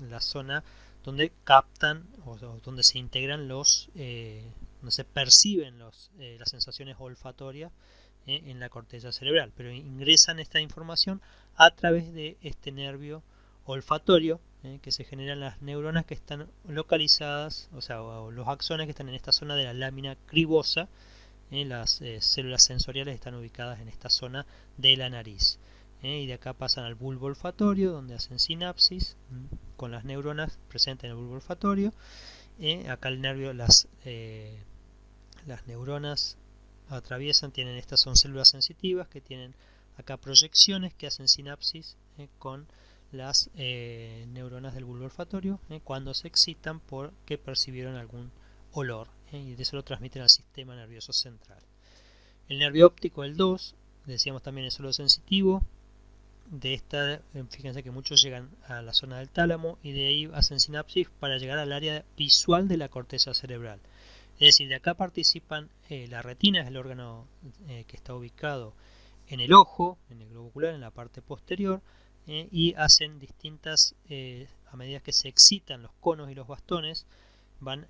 la zona donde captan o donde se integran donde se perciben las sensaciones olfatorias en la corteza cerebral, pero ingresan esta información a través de este nervio olfatorio que se generan las neuronas que están localizadas, o los axones que están en esta zona de la lámina cribosa. Las células sensoriales están ubicadas en esta zona de la nariz. Y de acá pasan al bulbo olfatorio, donde hacen sinapsis con las neuronas presentes en el bulbo olfatorio. Acá el nervio, las neuronas atraviesan, estas son células sensitivas que tienen acá proyecciones que hacen sinapsis con las neuronas del bulbo olfatorio cuando se excitan porque percibieron algún olor y de eso lo transmiten al sistema nervioso central. El nervio óptico, el 2, decíamos también es solo sensitivo. De esta, fíjense que muchos llegan a la zona del tálamo y de ahí hacen sinapsis para llegar al área visual de la corteza cerebral. Es decir, de acá participan la retina, es el órgano que está ubicado en el ojo, en el globo ocular, en la parte posterior, y hacen distintas, a medida que se excitan los conos y los bastones, van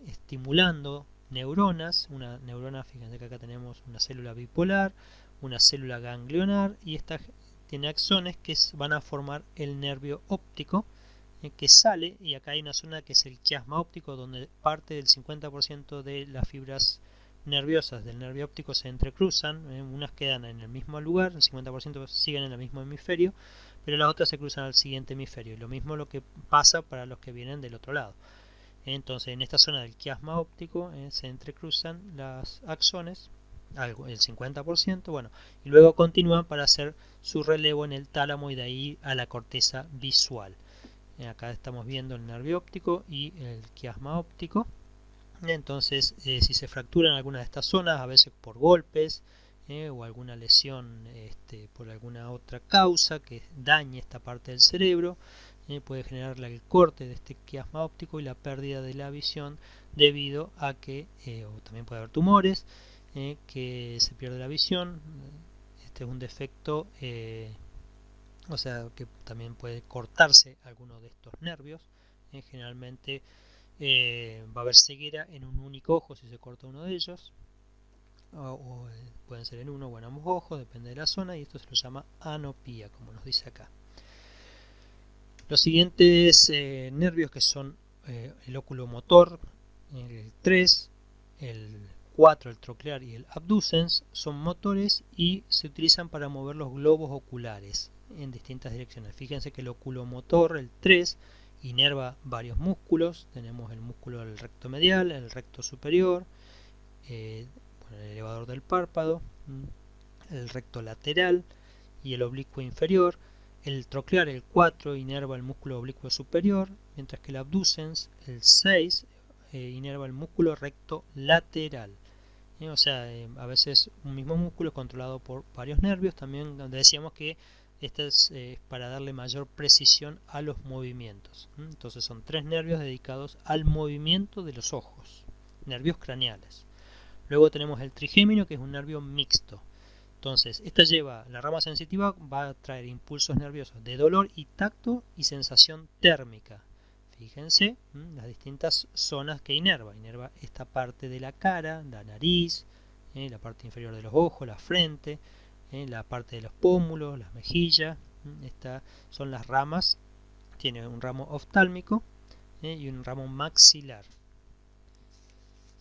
estimulando neuronas. Una neurona, fíjense que acá tenemos una célula bipolar, una célula ganglionar, y esta tiene axones que van a formar el nervio óptico, que sale, y acá hay una zona que es el quiasma óptico, donde parte del 50% de las fibras nerviosas del nervio óptico se entrecruzan. Unas quedan en el mismo lugar, el 50% siguen en el mismo hemisferio, pero las otras se cruzan al siguiente hemisferio, y lo mismo lo que pasa para los que vienen del otro lado. Entonces, en esta zona del quiasma óptico se entrecruzan las axones, el 50%, bueno, y luego continúan para hacer su relevo en el tálamo y de ahí a la corteza visual. Acá estamos viendo el nervio óptico y el quiasma óptico. Entonces, si se fracturan alguna de estas zonas, a veces por golpes o alguna lesión por alguna otra causa que dañe esta parte del cerebro, puede generar el corte de este quiasma óptico y la pérdida de la visión, debido a que, o también puede haber tumores, que se pierde la visión. Este es un defecto, o sea que también puede cortarse alguno de estos nervios. Generalmente va a haber ceguera en un único ojo si se corta uno de ellos, o pueden ser en uno o en ambos ojos, depende de la zona, y esto se lo llama anopía, como nos dice acá. Los siguientes nervios, que son el oculomotor, el 3, el 4, el troclear y el abducens, son motores y se utilizan para mover los globos oculares en distintas direcciones. Fíjense que el oculomotor, el 3, inerva varios músculos. Tenemos el músculo del recto medial, el recto superior, el elevador del párpado, el recto lateral y el oblicuo inferior. El troclear, el 4, inerva el músculo oblicuo superior, mientras que el abducens, el 6, inerva el músculo recto lateral. O sea, a veces un mismo músculo es controlado por varios nervios. También decíamos que esto es para darle mayor precisión a los movimientos. Entonces son 3 nervios dedicados al movimiento de los ojos, nervios craneales. Luego tenemos el trigémino, que es un nervio mixto. Entonces, esta lleva, la rama sensitiva va a traer impulsos nerviosos de dolor y tacto y sensación térmica. Fíjense las distintas zonas que inerva. Inerva esta parte de la cara, la nariz, la parte inferior de los ojos, la frente, la parte de los pómulos, las mejillas. Estas son las ramas. Tiene un ramo oftálmico y un ramo maxilar.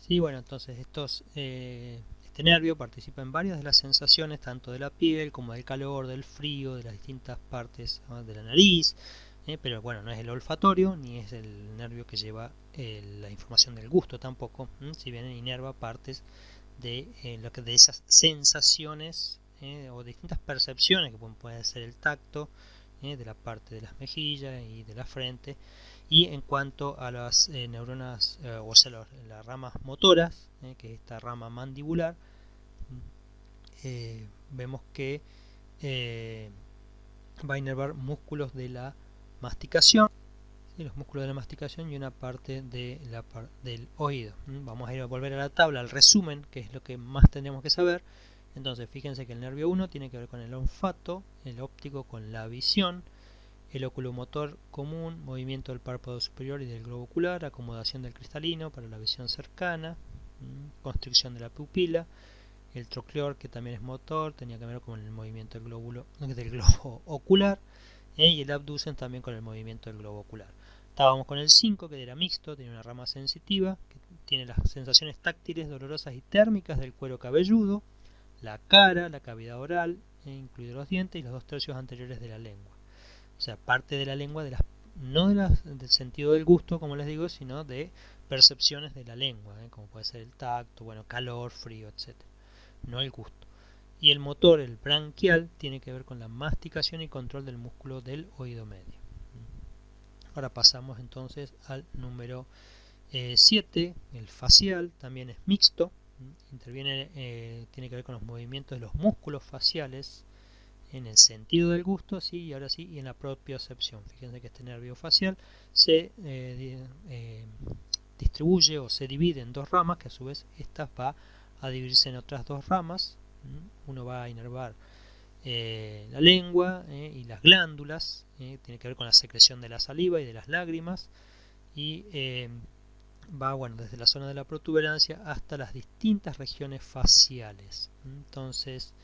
Sí, bueno, entonces este nervio participa en varias de las sensaciones, tanto de la piel como del calor, del frío, de las distintas partes de la nariz, pero bueno, no es el olfatorio ni es el nervio que lleva la información del gusto tampoco, si bien inerva partes de esas sensaciones o distintas percepciones, que puede ser el tacto, de la parte de las mejillas y de la frente. Y en cuanto a las neuronas, o sea, las ramas motoras, que es esta rama mandibular, vemos que va a inervar músculos de la masticación, ¿sí? Los músculos de la masticación y una parte del oído. Vamos a volver a la tabla, al resumen, que es lo que más tenemos que saber. Entonces, fíjense que el nervio 1 tiene que ver con el olfato, el óptico con la visión, el oculomotor común, movimiento del párpado superior y del globo ocular, acomodación del cristalino para la visión cercana, constricción de la pupila, el trocleor, que también es motor, tenía que ver con el movimiento del globo ocular, y el abducens también con el movimiento del globo ocular. Estábamos con el 5, que era mixto, tiene una rama sensitiva, que tiene las sensaciones táctiles, dolorosas y térmicas del cuero cabelludo, la cara, la cavidad oral, incluidos los dientes y los 2/3 anteriores de la lengua. O sea, parte de la lengua, no del sentido del gusto, como les digo, sino de percepciones de la lengua, como puede ser el tacto, bueno, calor, frío, etc. No el gusto. Y el motor, el branquial, tiene que ver con la masticación y control del músculo del oído medio. Ahora pasamos entonces al número 7, el facial, también es mixto. Interviene, tiene que ver con los movimientos de los músculos faciales, en el sentido del gusto, sí, y ahora sí, y en la propiocepción. Fíjense que este nervio facial se distribuye o se divide en 2 ramas, que a su vez esta va a dividirse en otras 2 ramas. Uno va a inervar la lengua y las glándulas, tiene que ver con la secreción de la saliva y de las lágrimas, y va, bueno, desde la zona de la protuberancia hasta las distintas regiones faciales. Entonces,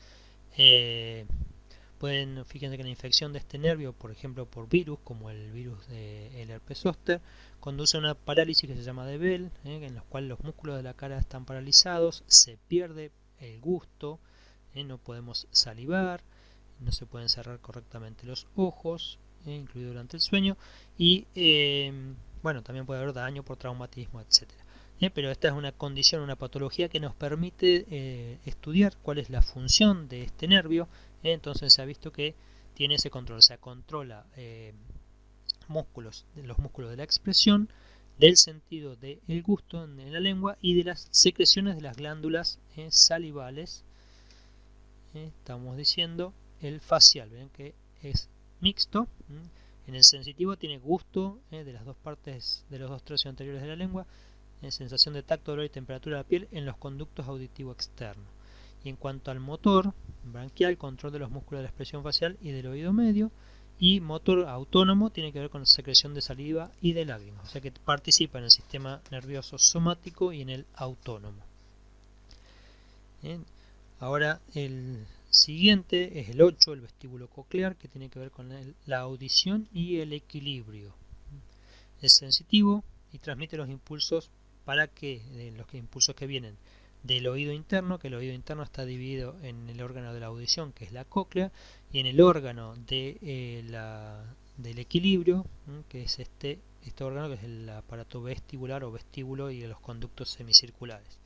fíjense que la infección de este nervio, por ejemplo por virus, como el virus del herpes zóster, conduce a una parálisis que se llama de Bell, en la cual los músculos de la cara están paralizados, se pierde el gusto, no podemos salivar, no se pueden cerrar correctamente los ojos, incluido durante el sueño, y bueno, también puede haber daño por traumatismo, etcétera. Pero esta es una condición, una patología que nos permite estudiar cuál es la función de este nervio. Entonces se ha visto que tiene ese control, o sea, controla los músculos de la expresión, del sentido del gusto en la lengua y de las secreciones de las glándulas salivales. Estamos diciendo el facial, ven que es mixto. En el sensitivo tiene gusto de las dos partes de los dos tercios anteriores de la lengua, sensación de tacto, olor y temperatura de la piel en los conductos auditivos externos. Y en cuanto al motor branquial, control de los músculos de la expresión facial y del oído medio, y motor autónomo tiene que ver con la secreción de saliva y de lágrimas, o sea que participa en el sistema nervioso somático y en el autónomo. Bien. Ahora el siguiente es el 8, el vestíbulo coclear, que tiene que ver con la audición y el equilibrio. Es sensitivo y transmite los impulsos los impulsos que vienen del oído interno, que el oído interno está dividido en el órgano de la audición, que es la cóclea, y en el órgano del equilibrio, que es este órgano, que es el aparato vestibular o vestíbulo y los conductos semicirculares.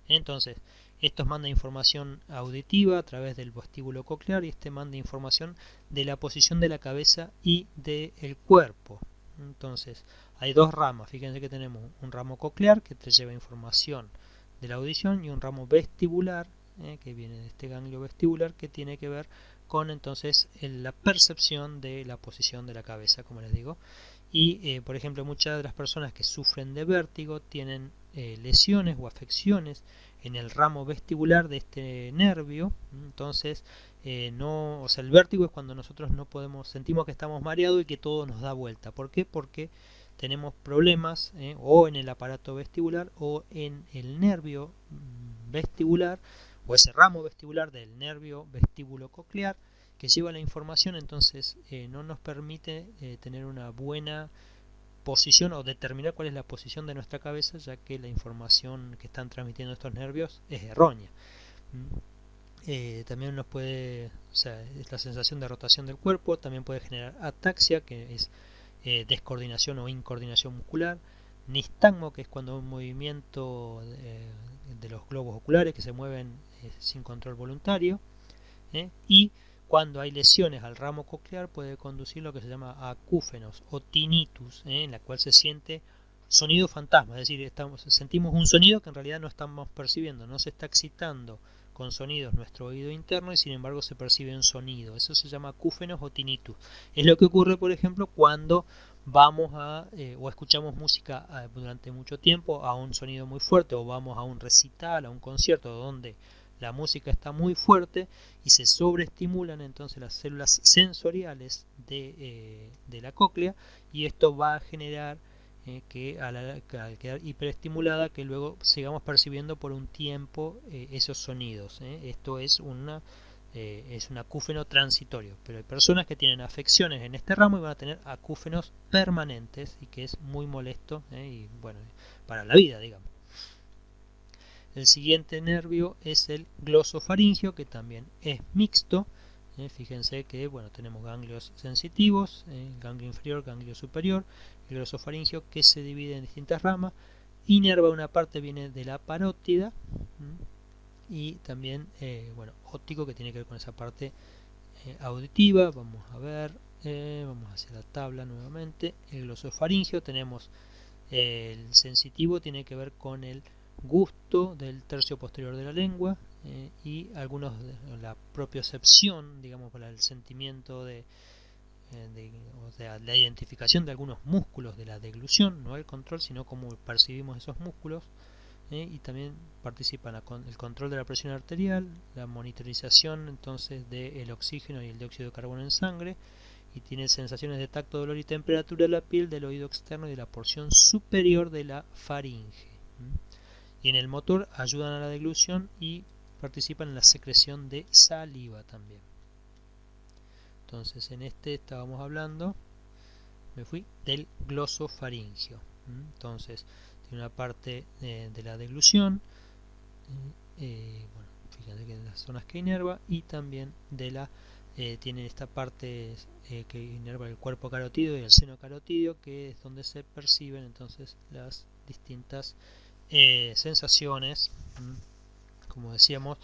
Entonces, estos manda información auditiva a través del vestíbulo coclear y este manda información de la posición de la cabeza y del cuerpo. Entonces, hay dos ramas. Fíjense que tenemos un ramo coclear que te lleva información de la audición y un ramo vestibular que viene de este ganglio vestibular que tiene que ver con entonces la percepción de la posición de la cabeza, como les digo. Y por ejemplo, muchas de las personas que sufren de vértigo tienen lesiones o afecciones en el ramo vestibular de este nervio. Entonces, o sea, el vértigo es cuando nosotros no podemos, sentimos que estamos mareados y que todo nos da vuelta. ¿Por qué? Porque tenemos problemas o en el aparato vestibular o en el nervio vestibular o ese ramo vestibular del nervio vestíbulo coclear que lleva la información. Entonces no nos permite tener una buena posición o determinar cuál es la posición de nuestra cabeza, ya que la información que están transmitiendo estos nervios es errónea. También nos puede, o sea, es la sensación de rotación del cuerpo, también puede generar ataxia, que es descoordinación o incoordinación muscular, nistagmo, que es cuando un movimiento de los globos oculares que se mueven sin control voluntario, y cuando hay lesiones al ramo coclear puede conducir lo que se llama acúfenos o tinnitus, en la cual se siente sonido fantasma, es decir, sentimos un sonido que en realidad no estamos percibiendo, no se está excitando con sonidos nuestro oído interno y sin embargo se percibe un sonido. Eso se llama acúfenos o tinnitus. Es lo que ocurre, por ejemplo, cuando vamos o escuchamos música durante mucho tiempo a un sonido muy fuerte, o vamos a un recital, a un concierto donde la música está muy fuerte y se sobreestimulan entonces las células sensoriales de la cóclea, y esto va a generar que al quedar hiperestimulada, que luego sigamos percibiendo por un tiempo esos sonidos. Esto es un acúfeno transitorio, pero hay personas que tienen afecciones en este ramo y van a tener acúfenos permanentes, y que es muy molesto y bueno, para la vida, digamos. El siguiente nervio es el glosofaringio, que también es mixto. Fíjense que bueno, tenemos ganglios sensitivos, ganglio inferior, ganglio superior, el glosofaringio que se divide en distintas ramas. Inerva, una parte viene de la parótida, y también bueno, óptico, que tiene que ver con esa parte auditiva. Vamos a ver, vamos hacia la tabla nuevamente. El glosofaringio, tenemos el sensitivo, tiene que ver con el gusto del tercio posterior de la lengua, y algunos de la propiocepción, digamos, para el sentimiento o sea, la identificación de algunos músculos de la deglución, no el control, sino cómo percibimos esos músculos. Y también participan el control de la presión arterial, la monitorización entonces del oxígeno y el dióxido de carbono en sangre, y tiene sensaciones de tacto, dolor y temperatura de la piel, del oído externo y de la porción superior de la faringe. Y en el motor ayudan a la deglución y participan en la secreción de saliva también. Entonces en este estábamos hablando, me fui, del glosofaringio. Entonces tiene una parte de la deglución, bueno, fíjense que en las zonas que inerva, y también de la tiene esta parte que inerva el cuerpo carotídeo y el seno carotídeo, que es donde se perciben entonces las distintas sensaciones, como decíamos,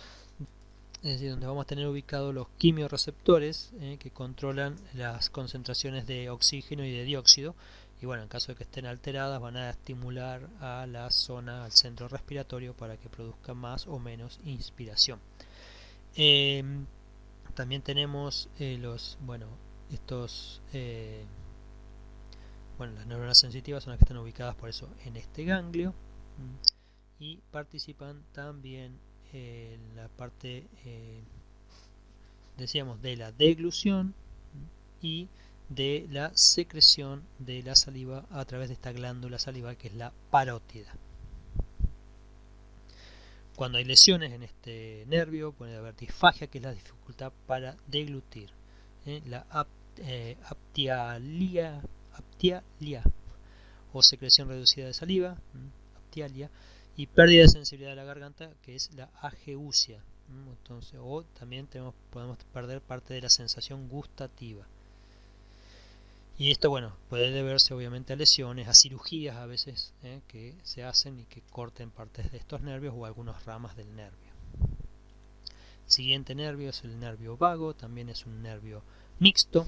es decir, donde vamos a tener ubicados los quimiorreceptores que controlan las concentraciones de oxígeno y de dióxido, y bueno, en caso de que estén alteradas van a estimular a la zona, al centro respiratorio, para que produzca más o menos inspiración. También tenemos las neuronas sensitivas son las que están ubicadas por eso en este ganglio, y participan también en la parte, decíamos, de la deglución y de la secreción de la saliva a través de esta glándula salival que es la parótida. Cuando hay lesiones en este nervio puede haber disfagia, que es la dificultad para deglutir, la aptialia o secreción reducida de saliva, aptialia, y pérdida de sensibilidad de la garganta, que es la ageusia. Entonces, o también podemos perder parte de la sensación gustativa. Y esto, bueno, puede deberse obviamente a lesiones, a cirugías a veces que se hacen y que corten partes de estos nervios o algunas ramas del nervio. El siguiente nervio es el nervio vago, también es un nervio mixto.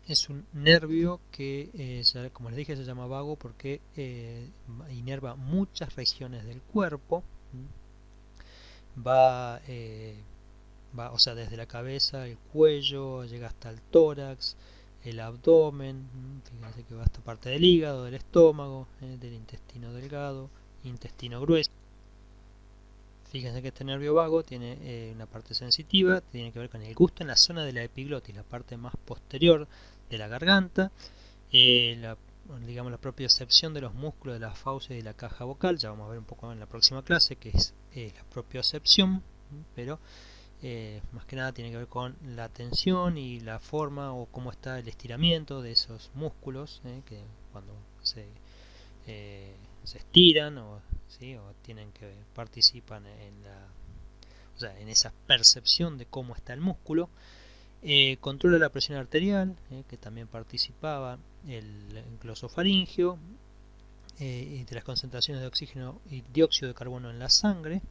Es un nervio que, como les dije, se llama vago porque inerva muchas regiones del cuerpo. O sea, desde la cabeza, el cuello, llega hasta el tórax, el abdomen, fíjense que va hasta parte del hígado, del estómago, del intestino delgado, intestino grueso. Fíjense que este nervio vago tiene una parte sensitiva, tiene que ver con el gusto en la zona de la epiglotis, la parte más posterior de la garganta, la propiocepción de los músculos de la fauces y la caja vocal, ya vamos a ver un poco en la próxima clase, que es la propiocepción, pero más que nada tiene que ver con la tensión y la forma o cómo está el estiramiento de esos músculos, que cuando se estiran o tienen que participan en esa percepción de cómo está el músculo. Controla la presión arterial, que también participaba el glosofaringio, de las concentraciones de oxígeno y dióxido de carbono en la sangre.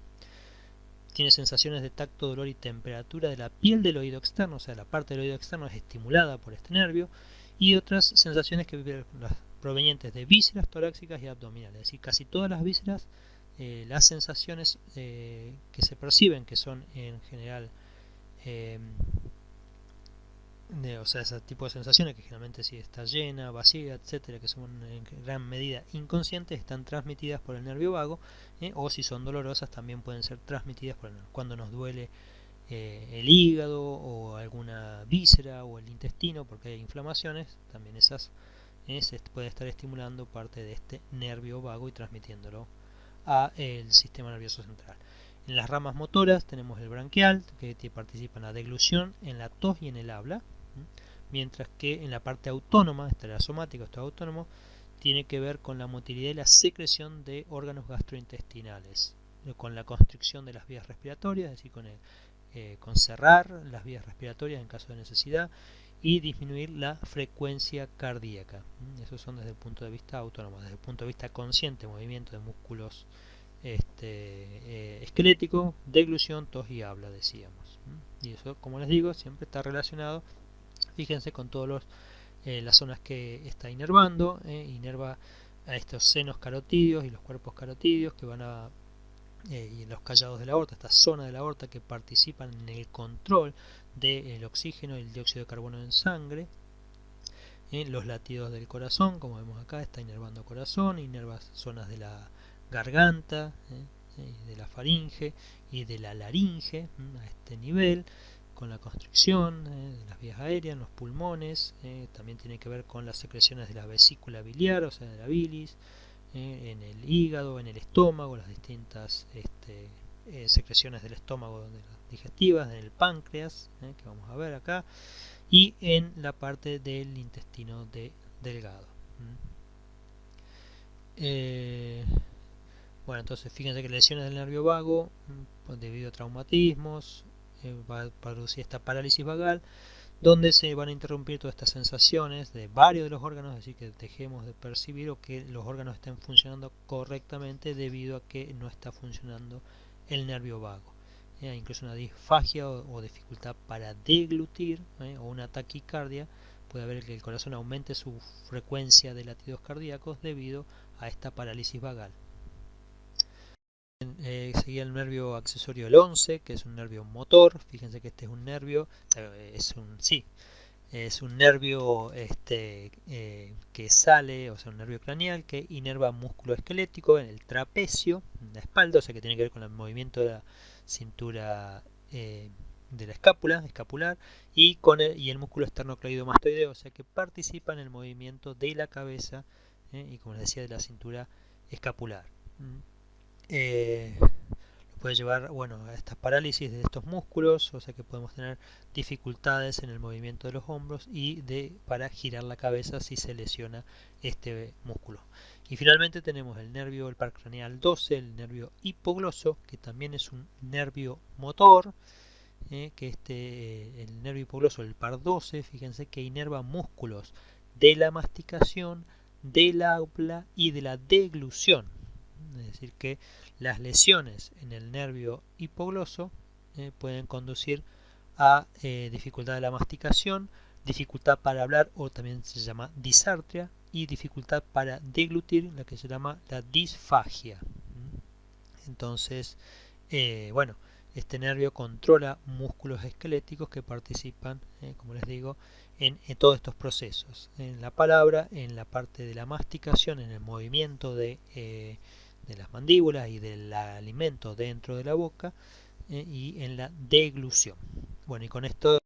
Tiene sensaciones de tacto, dolor y temperatura de la piel del oído externo, o sea, la parte del oído externo es estimulada por este nervio, y otras sensaciones que las provenientes de vísceras torácicas y abdominales, es decir, casi todas las vísceras, las sensaciones que se perciben, que son en general ese tipo de sensaciones que generalmente si está llena, vacía, etcétera, que son en gran medida inconscientes, están transmitidas por el nervio vago, o si son dolorosas también pueden ser transmitidas por el nervio. Cuando nos duele el hígado o alguna víscera o el intestino porque hay inflamaciones, también esas se puede estar estimulando parte de este nervio vago y transmitiéndolo a el sistema nervioso central. En las ramas motoras tenemos el branquial, que participa en la deglución, en la tos y en el habla, mientras que en la parte autónoma, la somática, esto autónomo, tiene que ver con la motilidad y la secreción de órganos gastrointestinales, con la constricción de las vías respiratorias, es decir, con cerrar las vías respiratorias en caso de necesidad, y disminuir la frecuencia cardíaca. Esos son desde el punto de vista autónomo. Desde el punto de vista consciente, movimiento de músculos esquelético, deglución, tos y habla, decíamos. Y eso, como les digo, siempre está relacionado, fíjense, con todas las zonas que está inervando. Inerva a estos senos carotídeos y los cuerpos carotídeos que van a y los callados de la aorta, esta zona de la aorta que participan en el control del oxígeno y el dióxido de carbono en sangre. Los latidos del corazón, como vemos acá, está inervando corazón, inerva zonas de la garganta, de la faringe y de la laringe a este nivel, con la constricción de las vías aéreas, en los pulmones, también tiene que ver con las secreciones de la vesícula biliar, o sea, de la bilis, en el hígado, en el estómago, las distintas secreciones del estómago digestivas, en el páncreas, que vamos a ver acá, y en la parte del intestino delgado. Bueno, entonces fíjense que lesiones del nervio vago, debido a traumatismos, va a producir esta parálisis vagal, donde se van a interrumpir todas estas sensaciones de varios de los órganos, es decir, que dejemos de percibir o que los órganos estén funcionando correctamente debido a que no está funcionando el nervio vago. Incluso una disfagia o dificultad para deglutir, o una taquicardia. Puede haber que el corazón aumente su frecuencia de latidos cardíacos debido a esta parálisis vagal. Seguía el nervio accesorio el 11, que es un nervio motor. Fíjense que este es un nervio, es un nervio que sale, o sea, un nervio craneal que inerva músculo esquelético en el trapecio, en la espalda, o sea, que tiene que ver con el movimiento de la cintura de la escapular, y el músculo esternocleidomastoideo, o sea, que participa en el movimiento de la cabeza y, como les decía, de la cintura escapular. Puede llevar, bueno, a estas parálisis de estos músculos, o sea que podemos tener dificultades en el movimiento de los hombros y para girar la cabeza si se lesiona este músculo. Y finalmente tenemos el nervio, el par craneal 12, el nervio hipogloso, que también es un nervio motor, que el nervio hipogloso, el par 12, fíjense que inerva músculos de la masticación, del habla y de la deglución. Es decir, que las lesiones en el nervio hipogloso pueden conducir a dificultad de la masticación, dificultad para hablar, o también se llama disartria, y dificultad para deglutir, la que se llama la disfagia. Entonces, bueno, este nervio controla músculos esqueléticos que participan, como les digo, en todos estos procesos. En la palabra, en la parte de la masticación, en el movimiento de las mandíbulas y del alimento dentro de la boca, y en la deglución. Bueno, y con esto